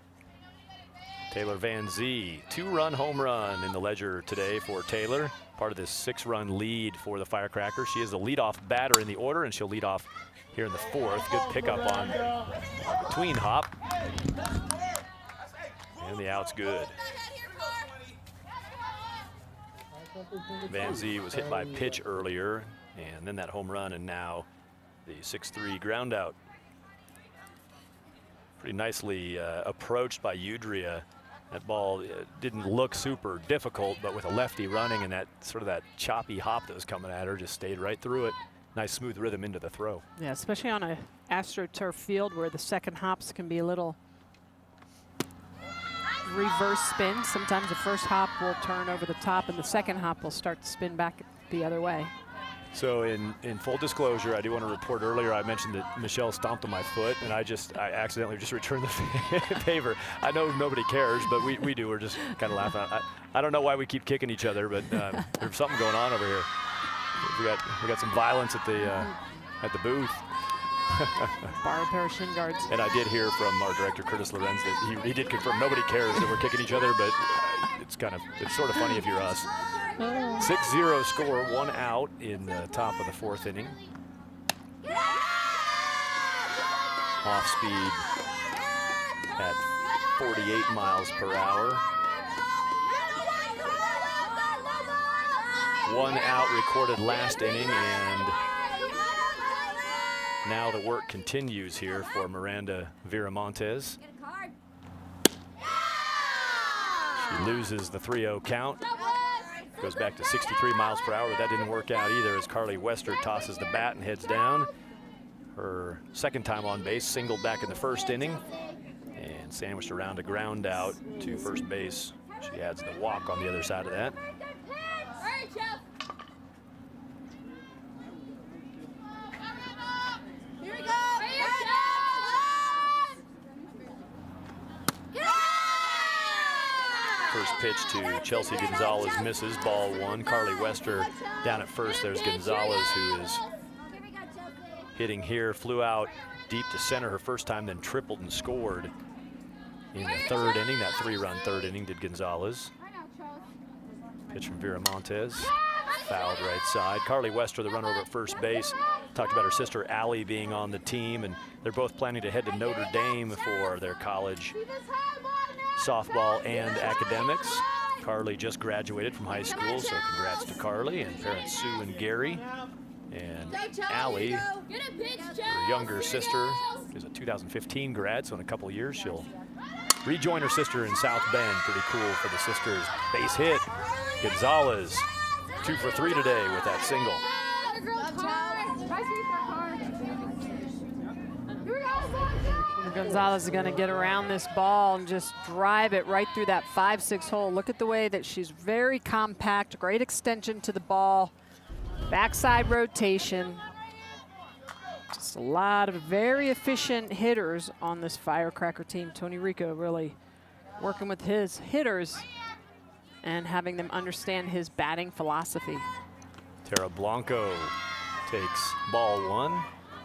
Taylor Van Zee, 2-run home run in the ledger today for Taylor, part of this 6-run lead for the Firecrackers. She is the leadoff batter in the order, and she'll lead off here in the fourth. Good pickup on between hop. And the out's good. Van Zee was hit by pitch earlier, and then that home run, and now the 6-3 ground out. Pretty nicely approached by Udria. That ball didn't look super difficult, but with a lefty running and that sort of that choppy hop that was coming at her, just stayed right through it. Nice smooth rhythm into the throw. Yeah, especially on a AstroTurf field where the second hops can be a little reverse spin. Sometimes the first hop will turn over the top and the second hop will start to spin back the other way. So in full disclosure, I do want to report earlier I mentioned that Michelle stomped on my foot, and I accidentally just returned the favor. I know nobody cares, but we do. We're just kind of laughing. I don't know why we keep kicking each other, but there's something going on over here. We got some violence at the booth. Borrow a pair of shin guards. And I did hear from our director Curtis Lorenz that he did confirm nobody cares that we're kicking each other, but it's sort of funny if you're us. 6-0 score, 1 out in the top of the fourth inning. Off speed at 48 miles per hour. 1 out recorded last inning, and now the work continues here for Miranda Viramontes. She loses the 3-0 count. Goes back to 63 miles per hour, but that didn't work out either as Carly Wester tosses the bat and heads down. Her second time on base, singled back in the first inning and sandwiched around a ground out to first base. She adds the walk on the other side of that. First pitch to Chelsea Gonzalez misses, ball 1. Carly Wester down at first. There's Gonzalez, who is hitting here, flew out deep to center her first time, then tripled and scored in the third inning. That 3-run third inning did Gonzalez. Pitch from Viramontes, fouled right side. Carly Wester, the runner over at first base, talked about her sister Allie being on the team, and they're both planning to head to Notre Dame for their college softball and academics. Carly just graduated from high school, so congrats to Carly and parents Sue and Gary. And Allie, her younger sister, is a 2015 grad, so in a couple of years she'll rejoin her sister in South Bend. Pretty cool for the sisters. Base hit. Gonzalez, 2 for 3 today with that single. Gonzalez is going to get around this ball and just drive it right through that 5-6 hole. Look at the way that she's very compact, great extension to the ball, backside rotation. Just a lot of very efficient hitters on this Firecracker team. Tony Rico really working with his hitters and having them understand his batting philosophy. Tara Blanco takes ball 1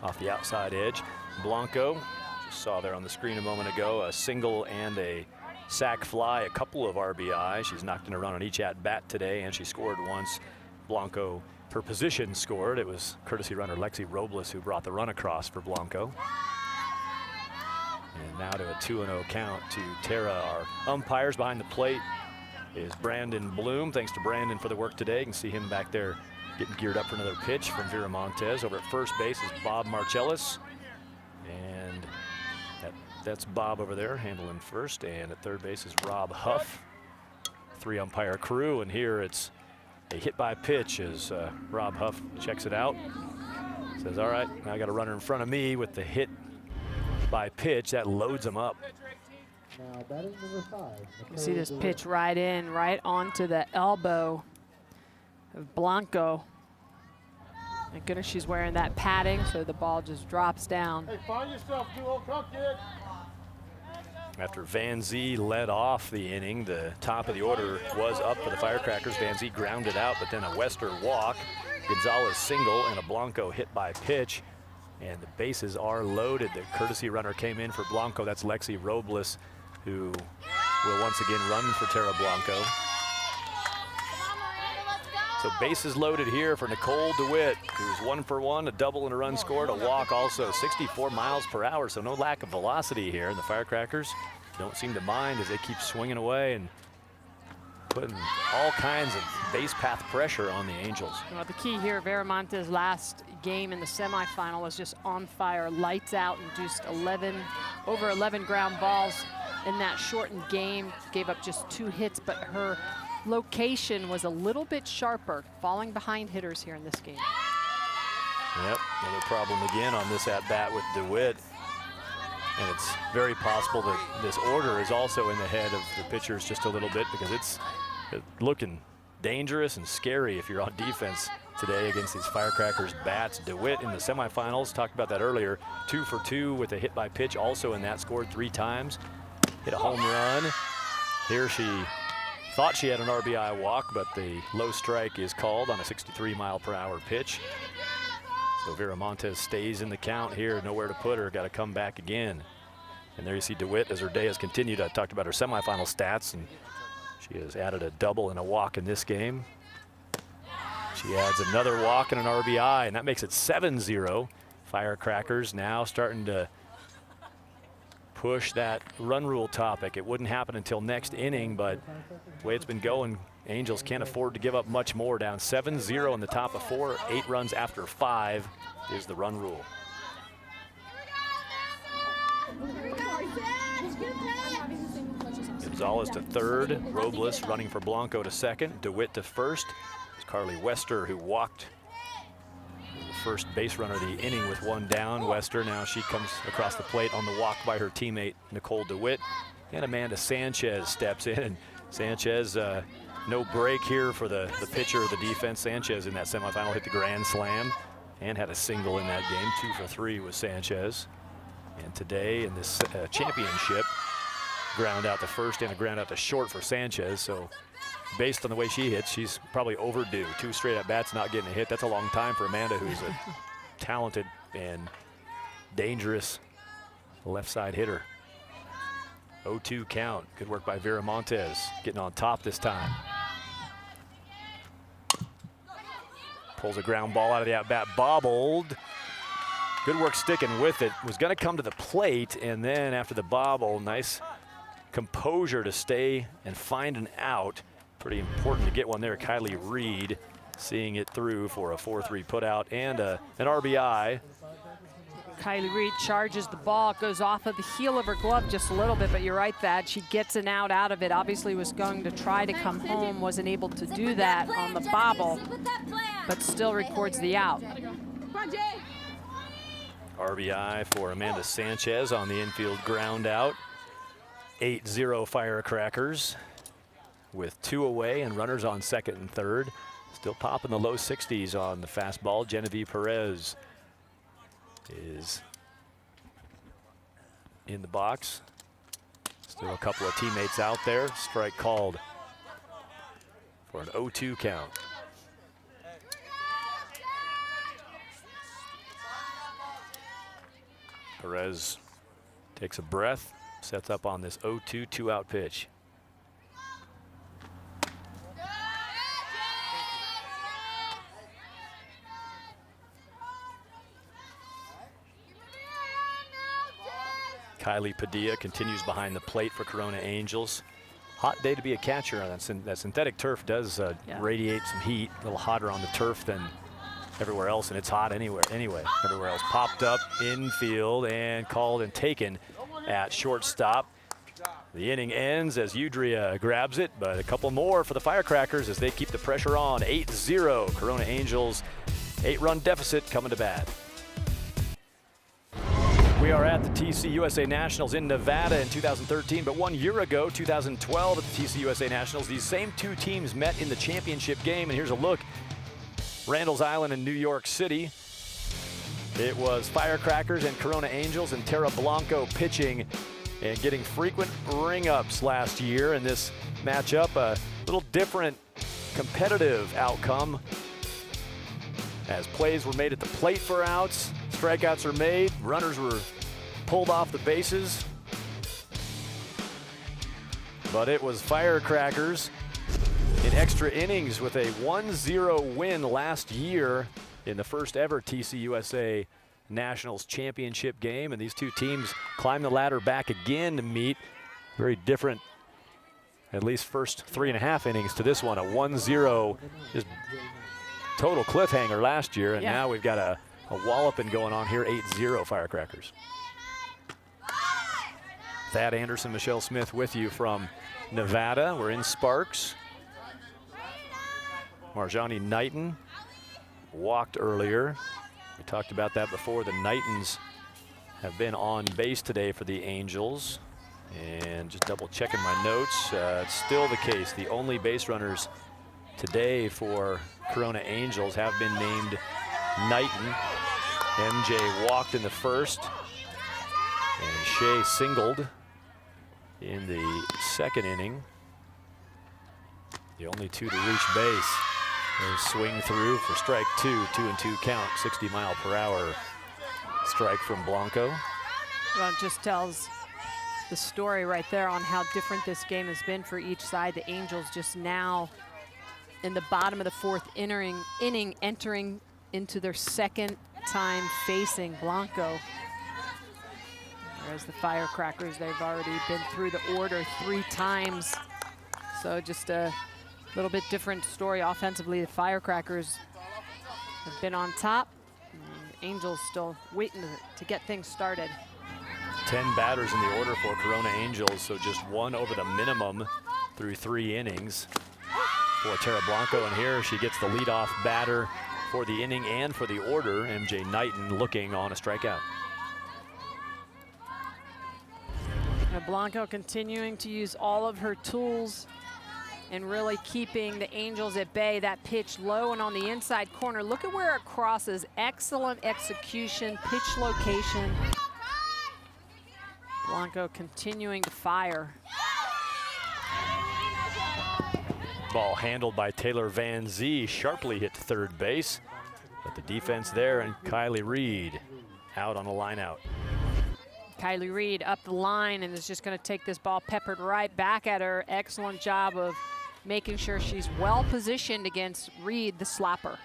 off the outside edge. Blanco, just saw there on the screen a moment ago, a single and a sac fly, a couple of RBI. She's knocked in a run on each at bat today, and she scored once. Blanco, her position scored. It was courtesy runner Lexi Robles who brought the run across for Blanco. And now to a 2-0 count to Tara. Our umpires behind the plate is Brandon Bloom. Thanks to Brandon for the work today. You can see him back there getting geared up for another pitch from Vera Montez. Over at first base is Bob Marcellus. And that's Bob over there handling first. And at third base is Rob Huff. 3 umpire crew. And here it's a hit by pitch as Rob Huff checks it out. Says, all right, now I got a runner in front of me with the hit by pitch. That loads him up. Now batting number 5. You see this pitch right in, right onto the elbow of Blanco. Thank goodness she's wearing that padding, so the ball just drops down. Hey, find yourself, duo, come kid. After Van Zee led off the inning, the top of the order was up for the Firecrackers. Van Zee grounded out, but then a Wester walk, Gonzalez single, and a Blanco hit by pitch. And the bases are loaded. The courtesy runner came in for Blanco. That's Lexi Robles, who will once again run for Tara Blanco. So bases loaded here for Nicole Dewitt, who's 1 for 1, a double and a run scored, a walk also, 64 miles per hour, so no lack of velocity here. And the Firecrackers don't seem to mind as they keep swinging away and putting all kinds of base path pressure on the Angels. Well, the key here, Vera Montez's last game in the semifinal was just on fire, lights out, induced over 11 ground balls in that shortened game, gave up just 2 hits, but her location was a little bit sharper, falling behind hitters here in this game. Yep, another problem again on this at-bat with DeWitt. And it's very possible that this order is also in the head of the pitchers just a little bit, because it's looking dangerous and scary if you're on defense today against these Firecrackers bats. DeWitt in the semifinals, talked about that earlier, 2 for 2 with a hit by pitch, also in that, scored 3 times, hit a home run. Here she thought she had an RBI walk, but the low strike is called on a 63-mile-per-hour pitch. So Vera Montez stays in the count here, nowhere to put her, got to come back again. And there you see DeWitt as her day has continued. I talked about her semifinal stats, and she has added a double and a walk in this game. She adds another walk and an RBI, and that makes it 7-0. Firecrackers now starting to push that run rule topic. It wouldn't happen until next inning, but the way it's been going, Angels can't afford to give up much more. Down 7-0 in the top of 4, 8 runs after 5 is the run rule. Gonzalez to third, Robles running for Blanco to second, DeWitt to first. It's Carly Wester who walked the first base runner of the inning with 1 down. Wester, now she comes across the plate on the walk by her teammate Nicole Dewitt. And Amanda Sanchez steps in, and Sanchez, no break here for the pitcher of the defense. Sanchez in that semifinal hit the grand slam and had a single in that game. 2 for 3 with Sanchez. And today in this championship, ground out to first and a ground out to short for Sanchez. So based on the way she hits, she's probably overdue. 2 straight at bats, not getting a hit. That's a long time for Amanda, who's a talented and dangerous left side hitter. 0-2 count. Good work by Vera Montez, getting on top this time. Pulls a ground ball out of the at-bat, bobbled. Good work sticking with it. Was going to come to the plate, and then after the bobble, nice composure to stay and find an out. Pretty important to get one there. Kylie Reed seeing it through for a 4-3 putout and an RBI. Kylie Reed charges the ball, goes off of the heel of her glove just a little bit, but you're right, Thad. She gets an out of it. Obviously was going to try to come home, wasn't able to do that on the bobble, but still records the out. RBI for Amanda Sanchez on the infield ground out. 8-0 Firecrackers with 2 away and runners on second and third. Still popping the low 60s on the fastball. Genevieve Perez is in the box. Still a couple of teammates out there. Strike called for an 0-2 count. Perez takes a breath, sets up on this 0-2 two-out pitch. Kylie Padilla continues behind the plate for Corona Angels. Hot day to be a catcher. That synthetic turf does radiate some heat, a little hotter on the turf than everywhere else, and it's hot anywhere. Everywhere else. Popped up infield and called and taken at shortstop. The inning ends as Udria grabs it, but a couple more for the Firecrackers as they keep the pressure on. 8-0 Corona Angels, 8-run deficit coming to bat. We are at the TC USA Nationals in Nevada in 2013, but 1 year ago, 2012, at the TC USA Nationals, these same 2 teams met in the championship game, and here's a look. Randall's Island in New York City. It was Firecrackers and Corona Angels, and Tara Blanco pitching and getting frequent ring-ups last year in this matchup. A little different competitive outcome as plays were made at the plate for outs. Strikeouts are made, runners were pulled off the bases. But it was Firecrackers in extra innings with a 1-0 win last year in the first ever TC USA Nationals Championship game. And these 2 teams climb the ladder back again to meet. Very different, at least first 3.5 innings to this one. A 1-0 just total cliffhanger last year, and now we've got a walloping going on here. 8-0 Firecrackers. Thad Anderson, Michelle Smith with you from Nevada. We're in Sparks. Marjani Knighton walked earlier. We talked about that before. The Knightons have been on base today for the Angels. And just double checking my notes, it's still the case. The only base runners today for Corona Angels have been named Knighton. MJ walked in the first, and Shea singled in the second inning. The only 2 to reach base. They swing through for strike 2, 2-2 count, 60-mile-per-hour strike from Blanco. Well, it just tells the story right there on how different this game has been for each side. The Angels just now in the bottom of the 4th inning entering into their second time facing Blanco. Whereas the Firecrackers, they've already been through the order 3 times. So just a little bit different story offensively. The Firecrackers have been on top. Angels still waiting to get things started. 10 batters in the order for Corona Angels, so just 1 over the minimum through 3 innings for Tara Blanco. And here she gets the leadoff batter for the inning and for the order. MJ Knighton looking on a strikeout. Blanco continuing to use all of her tools and really keeping the Angels at bay. That pitch low and on the inside corner. Look at where it crosses. Excellent execution, pitch location. Blanco continuing to fire. Ball handled by Taylor Van Zee, sharply hit to third base. But the defense there, and Kylie Reed out on a line out. Kylie Reed up the line and is just going to take this ball peppered right back at her. Excellent job of making sure she's well positioned against Reed, the slapper.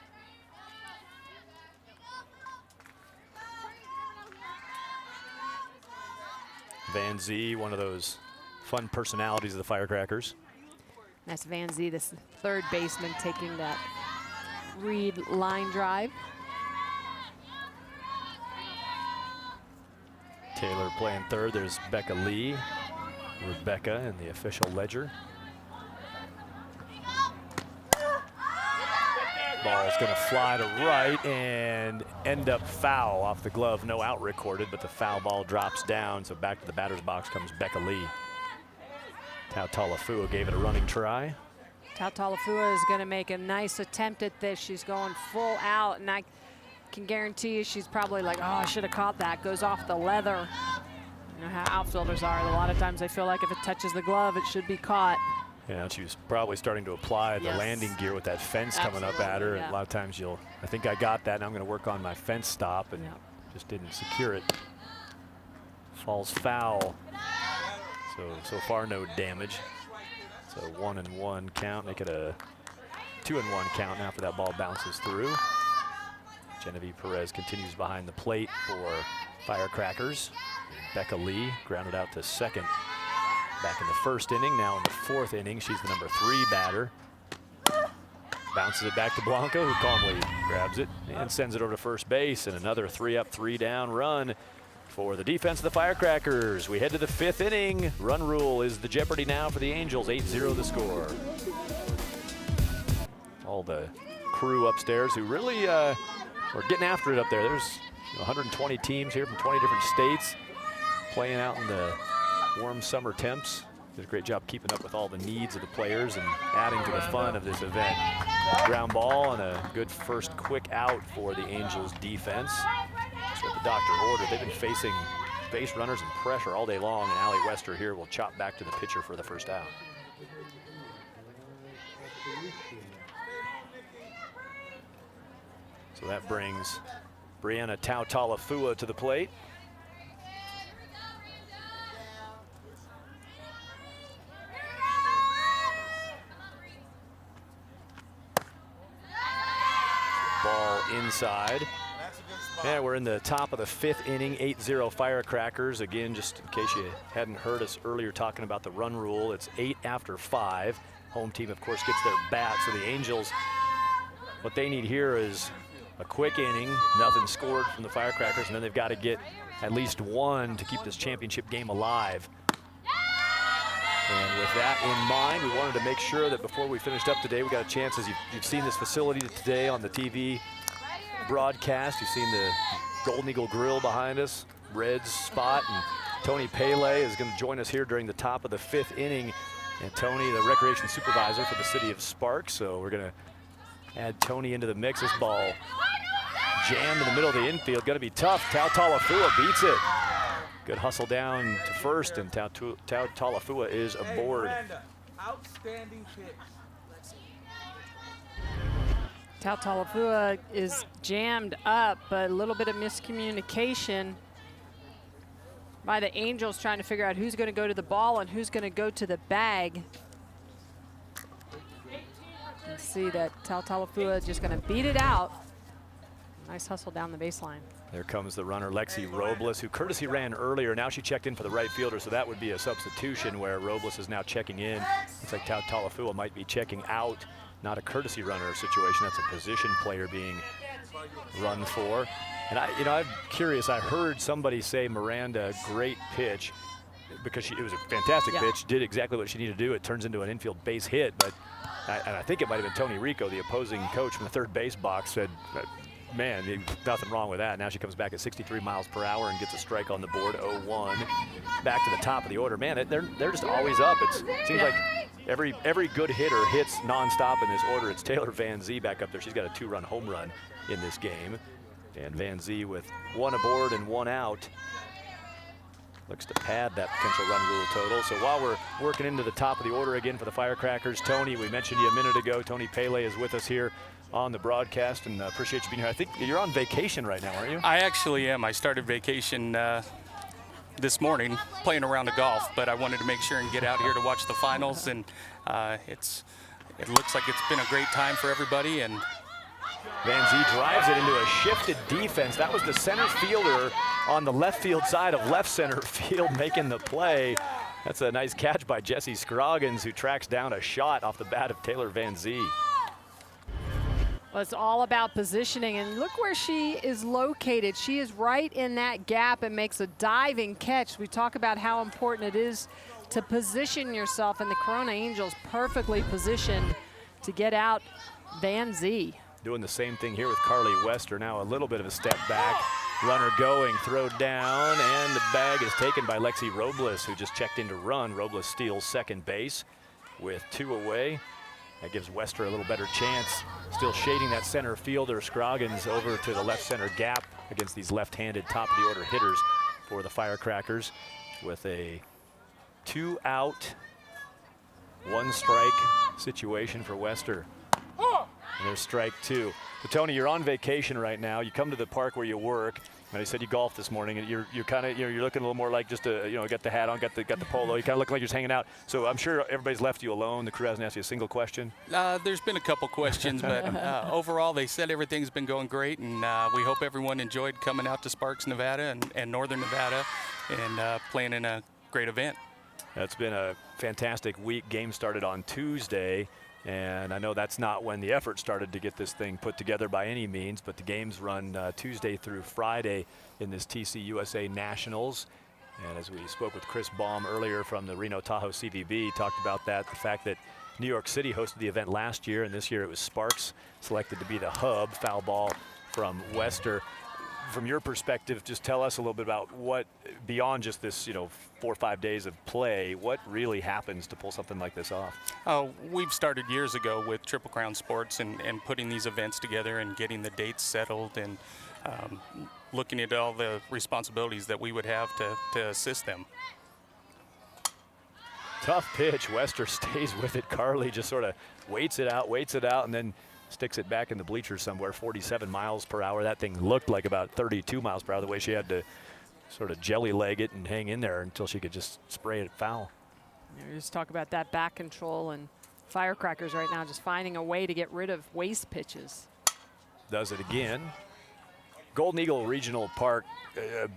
Van Zee, one of those fun personalities of the Firecrackers. That's Van Zee, this 3rd baseman, taking that Reed line drive. Taylor playing third. There's Becca Lee, Rebecca in the official ledger. Ball's going to fly to right and end up foul off the glove. No out recorded, but the foul ball drops down. So back to the batter's box comes Becca Lee. Tautolafua gave it a running try. Tautolafua is going to make a nice attempt at this. She's going full out, and I can guarantee you she's probably like, oh, I should have caught that. Goes off the leather. You know how outfielders are. A lot of times they feel like if it touches the glove, it should be caught. Yeah, she was probably starting to apply the landing gear with that fence coming up at her. And a lot of times I think I got that, and I'm going to work on my fence stop, and just didn't secure it. Falls foul. So far no damage. So 1-1 count, make it a 2-1 count now after that ball bounces through. Genevieve Perez continues behind the plate for Firecrackers. Becca Lee grounded out to second back in the first inning. Now in the fourth inning, she's the number 3 batter. Bounces it back to Blanco, who calmly grabs it and sends it over to first base. And another 3-up, 3-down run for the defense of the Firecrackers. We head to the 5th inning. Run rule is the jeopardy now for the Angels. 8-0 the score. All the crew upstairs who really are getting after it up there. There's 120 teams here from 20 different states playing out in the warm summer temps. Did a great job keeping up with all the needs of the players and adding to the fun of this event. Ground ball and a good first quick out for the Angels defense. That's what the doctor ordered. They've been facing base runners and pressure all day long, and Allie Wester here will chop back to the pitcher for the first out. So that brings Brianna Tautolafua to the plate. Ball inside. Yeah, we're in the top of the 5th inning, 8-0 Firecrackers. Again, just in case you hadn't heard us earlier talking about the run rule, it's 8 after 5. Home team, of course, gets their bat. So the Angels, what they need here is a quick inning, nothing scored from the Firecrackers, and then they've got to get at least one to keep this championship game alive. And with that in mind, we wanted to make sure that before we finished up today, we got a chance, as you've seen this facility today on the TV broadcast. You've seen the Golden Eagle Grill behind us, Reds spot, and Tony Pele is going to join us here during the top of the 5th inning. And Tony, the recreation supervisor for the city of Sparks, so we're going to add Tony into the mix. This ball jammed in the middle of the infield, going to be tough. Tautolafua beats it. Good hustle down to first, and Tautolafua is aboard. Outstanding pitch. Tautolafua is jammed up, but a little bit of miscommunication by the Angels trying to figure out who's going to go to the ball and who's going to go to the bag. You see that Tautolafua just going to beat it out. Nice hustle down the baseline. There comes the runner, Lexi Robles, who courtesy ran earlier. Now she checked in for the right fielder, so that would be a substitution where Robles is now checking in. Looks like Tautolafua might be checking out. Not a courtesy runner situation. That's a position player being run for. And I'm curious. I heard somebody say Miranda, great pitch, because it was a fantastic pitch. Did exactly what she needed to do. It turns into an infield base hit. But I think it might have been Tony Rico, the opposing coach from the third base box, said, man, nothing wrong with that. Now she comes back at 63 miles per hour and gets a strike on the board, 0-1. Back to the top of the order. Man, they're just always up. It seems like every good hitter hits nonstop in this order. It's Taylor Van Zee back up there. She's got a 2-run home run in this game. And Van Zee with 1 aboard and 1 out. Looks to pad that potential run rule total. So while we're working into the top of the order again for the Firecrackers, Tony, we mentioned you a minute ago. Tony Pele is with us here on the broadcast, and appreciate you being here. I think you're on vacation right now, aren't you? I actually am. I started vacation this morning playing around the golf, but I wanted to make sure and get out here to watch the finals, and it looks like it's been a great time for everybody. And Van Zee drives it into a shifted defense. That was the center fielder on the left field side of left center field making the play. That's a nice catch by Jessie Scroggins, who tracks down a shot off the bat of Taylor Van Zee. Well, it's all about positioning, and look where she is located. She is right in that gap and makes a diving catch. We talk about how important it is to position yourself, and the Corona Angels perfectly positioned to get out Van Zee. doing the same thing here with Carly Wester. Now a little bit of a step back. Runner going, throw down, and the bag is taken by Lexi Robles, who just checked in to run. Robles steals second base with 2 away. That gives Wester a little better chance. Still shading that center fielder. Scroggins over to the left center gap against these left-handed top-of-the-order hitters for the Firecrackers with a 2-out, 1-strike situation for Wester. And there's strike 2. So Tony, you're on vacation right now. You come to the park where you work, and I said you golfed this morning, and you're kind of, you're looking a little more like just a, got the hat on, got the polo. You kind of look like you're just hanging out. So I'm sure everybody's left you alone. The crew hasn't asked you a single question. There's been a couple questions, but overall they said everything's been going great, and we hope everyone enjoyed coming out to Sparks, Nevada and Northern Nevada and playing in a great event. It's been a fantastic week. Game started on Tuesday. And I know that's not when the effort started to get this thing put together by any means, but the games run Tuesday through Friday in this TCUSA Nationals. And as we spoke with Chris Baum earlier from the Reno Tahoe CVB, talked about that, the fact that New York City hosted the event last year, and this year it was Sparks selected to be the hub. Foul ball from Wester. From your perspective, just tell us a little bit about what, beyond just this, 4 or 5 days of play, what really happens to pull something like this off? We've started years ago with Triple Crown Sports and putting these events together and getting the dates settled and looking at all the responsibilities that we would have to assist them. Tough pitch. Wester stays with it. Carly just sort of waits it out, and then sticks it back in the bleachers somewhere. 47 miles per hour. That thing looked like about 32 miles per hour, the way she had to sort of jelly leg it and hang in there until she could just spray it foul. You just talk about that back control, and Firecrackers right now just finding a way to get rid of waste pitches. Does it again. Golden Eagle Regional Park,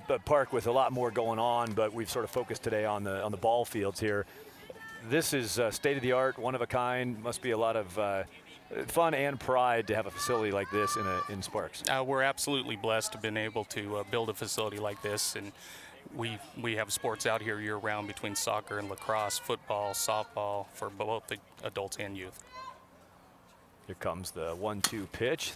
a park with a lot more going on, but we've sort of focused today on the ball fields here. This is state of the art, one of a kind. Must be a lot of fun and pride to have a facility like this in Sparks. We're absolutely blessed to have been able to build a facility like this, and we have sports out here year-round between soccer and lacrosse, football, softball for both the adults and youth. Here comes the 1-2 pitch.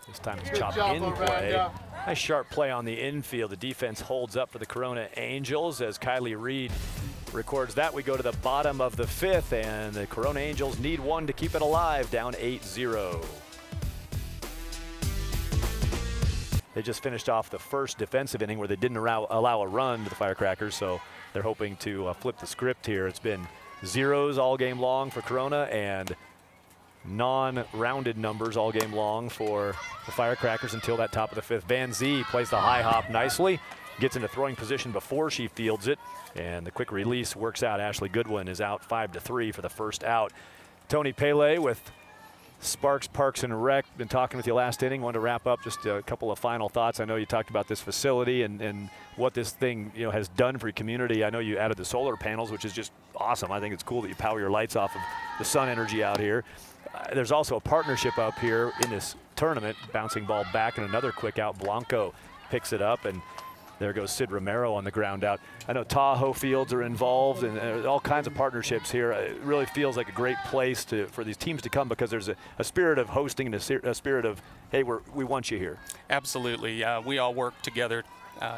This time it's chopped in play. Nice sharp play on the infield. The defense holds up for the Corona Angels as Kylie Reed records that. We go to the bottom of the 5th, and the Corona Angels need one to keep it alive, down 8-0. They just finished off the first defensive inning where they didn't allow a run to the Firecrackers, so they're hoping to flip the script here. It's been zeros all game long for Corona and non-rounded numbers all game long for the Firecrackers until that top of the 5th. Van Zee plays the high hop nicely, gets into throwing position before she fields it, and the quick release works out. Ashley Goodwin is out 5-3 for the first out. Tony Pele with Sparks Parks and Rec. Been talking with you last inning. Wanted to wrap up just a couple of final thoughts. I know you talked about this facility and what this thing has done for your community. I know you added the solar panels, which is just awesome. I think it's cool that you power your lights off of the sun energy out here. There's also a partnership up here in this tournament. Bouncing ball back and another quick out. Blanco picks it up, and there goes Sid Romero on the ground out. I know Tahoe Fields are involved, and all kinds of partnerships here. It really feels like a great place for these teams to come because there's a spirit of hosting and a spirit of, hey, we want you here. Absolutely. We all work together,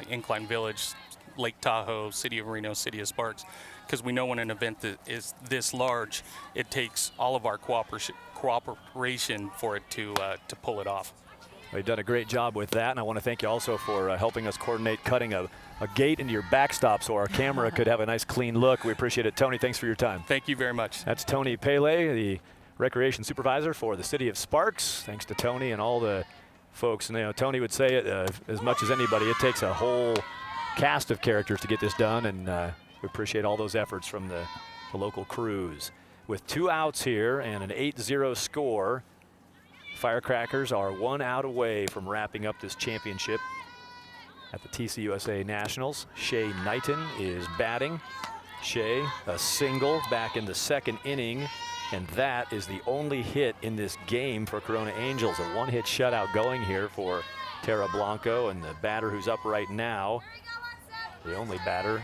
Incline Village, Lake Tahoe, City of Reno, City of Sparks, because we know when an event that is this large, it takes all of our cooperation for it to pull it off. Well, you've done a great job with that, and I want to thank you also for helping us coordinate cutting a gate into your backstop so our camera could have a nice clean look. We appreciate it. Tony, thanks for your time. Thank you very much. That's Tony Pele, the recreation supervisor for the City of Sparks. Thanks to Tony and all the folks. And Tony would say it as much as anybody, it takes a whole cast of characters to get this done, and we appreciate all those efforts from the local crews. With 2 outs here and an 8-0 score, Firecrackers are 1 out away from wrapping up this championship at the TCUSA Nationals. Shay Knighton is batting. Shay, a single back in the 2nd inning, and that is the only hit in this game for Corona Angels. A 1-hit shutout going here for Tara Blanco, and the batter who's up right now, the only batter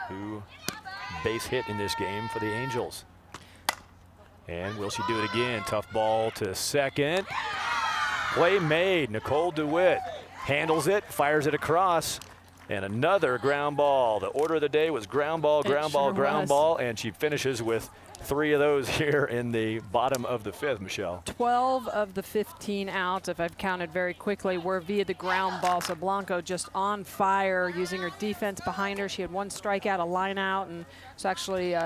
who base hit in this game for the Angels. And will she do it again? Tough ball to second. Play made. Nicole Dewitt handles it, fires it across, and another ground ball. The order of the day was ground ball, ground ball, ground ball, and she finishes with 3 of those here in the bottom of the 5th, Michelle. 12 of the 15 outs, if I've counted very quickly, were via the ground ball. So Blanco just on fire, using her defense behind her. She had 1 strikeout, a line out, and it's actually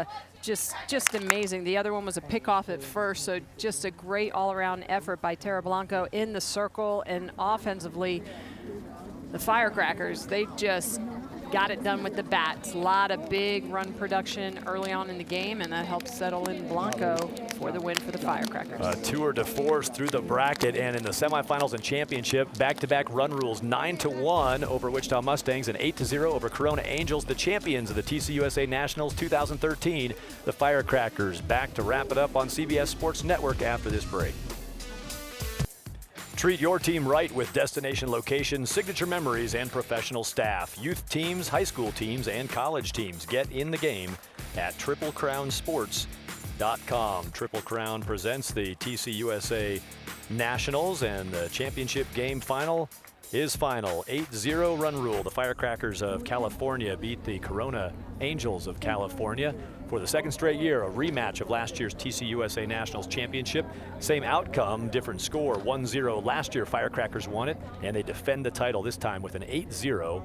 just amazing. The other one was a pickoff at first, so just a great all-around effort by Tara Blanco in the circle. And offensively, the Firecrackers, they just got it done with the bats. A lot of big run production early on in the game, and that helped settle in Blanco for the win for the Firecrackers. A tour de force through the bracket, and in the semifinals and championship, back-to-back run rules, 9-1 over Wichita Mustangs and 8-0 over Corona Angels, the champions of the TCUSA Nationals 2013. The Firecrackers back to wrap it up on CBS Sports Network after this break. Treat your team right with destination locations, signature memories, and professional staff. Youth teams, high school teams, and college teams. Get in the game at TripleCrownSports.com. Triple Crown presents the TCUSA Nationals, and the championship game final is final. 8-0 run rule. The Firecrackers of California beat the Corona Angels of California for the 2nd straight year, a rematch of last year's TCUSA Nationals Championship. Same outcome, different score, 1-0. Last year, Firecrackers won it, and they defend the title this time with an 8-0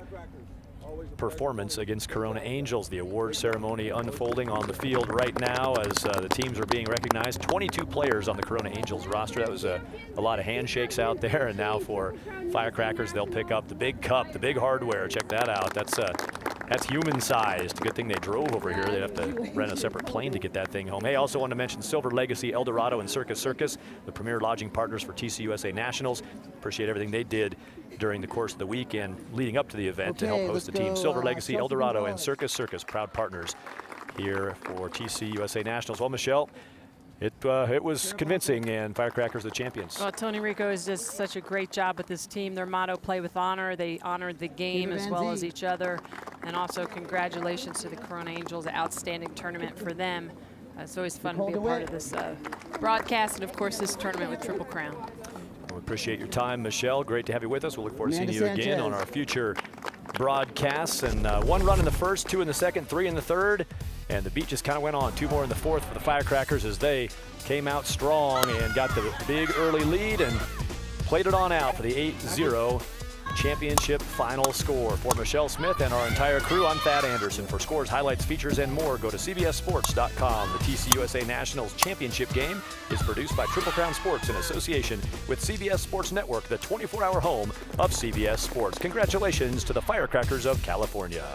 performance against Corona Angels. The award ceremony unfolding on the field right now as the teams are being recognized. 22 players on the Corona Angels roster. That was a lot of handshakes out there, and now for Firecrackers, they'll pick up the big cup, the big hardware. Check that out. That's human-sized. Good thing they drove over here. They'd have to rent a separate plane to get that thing home. Hey, also want to mention Silver Legacy, El Dorado, and Circus Circus, the premier lodging partners for TCUSA Nationals. Appreciate everything they did during the course of the weekend leading up to the event to help host the team. Silver Legacy, El Dorado, and Circus Circus, proud partners here for TCUSA Nationals. Well, Michelle, it was convincing, and Firecrackers the champions. Well, Tony Rico has done such a great job with this team. Their motto, play with honor. They honored the game as well as each other. And also congratulations to the Corona Angels, outstanding tournament for them. It's always fun to be a part of this broadcast and, of course, this tournament with Triple Crown. We appreciate your time, Michelle. Great to have you with us. We'll look forward to seeing you again on our future broadcasts. And 1 run in the first, 2 in the second, 3 in the third. And the beat just kind of went on. 2 more in the 4th for the Firecrackers as they came out strong and got the big early lead and played it on out for the 8-0 championship final score. For Michelle Smith and our entire crew, I'm Thad Anderson. For scores, highlights, features, and more, go to CBSSports.com. The TCUSA Nationals Championship game is produced by Triple Crown Sports in association with CBS Sports Network, the 24-hour home of CBS Sports. Congratulations to the Firecrackers of California.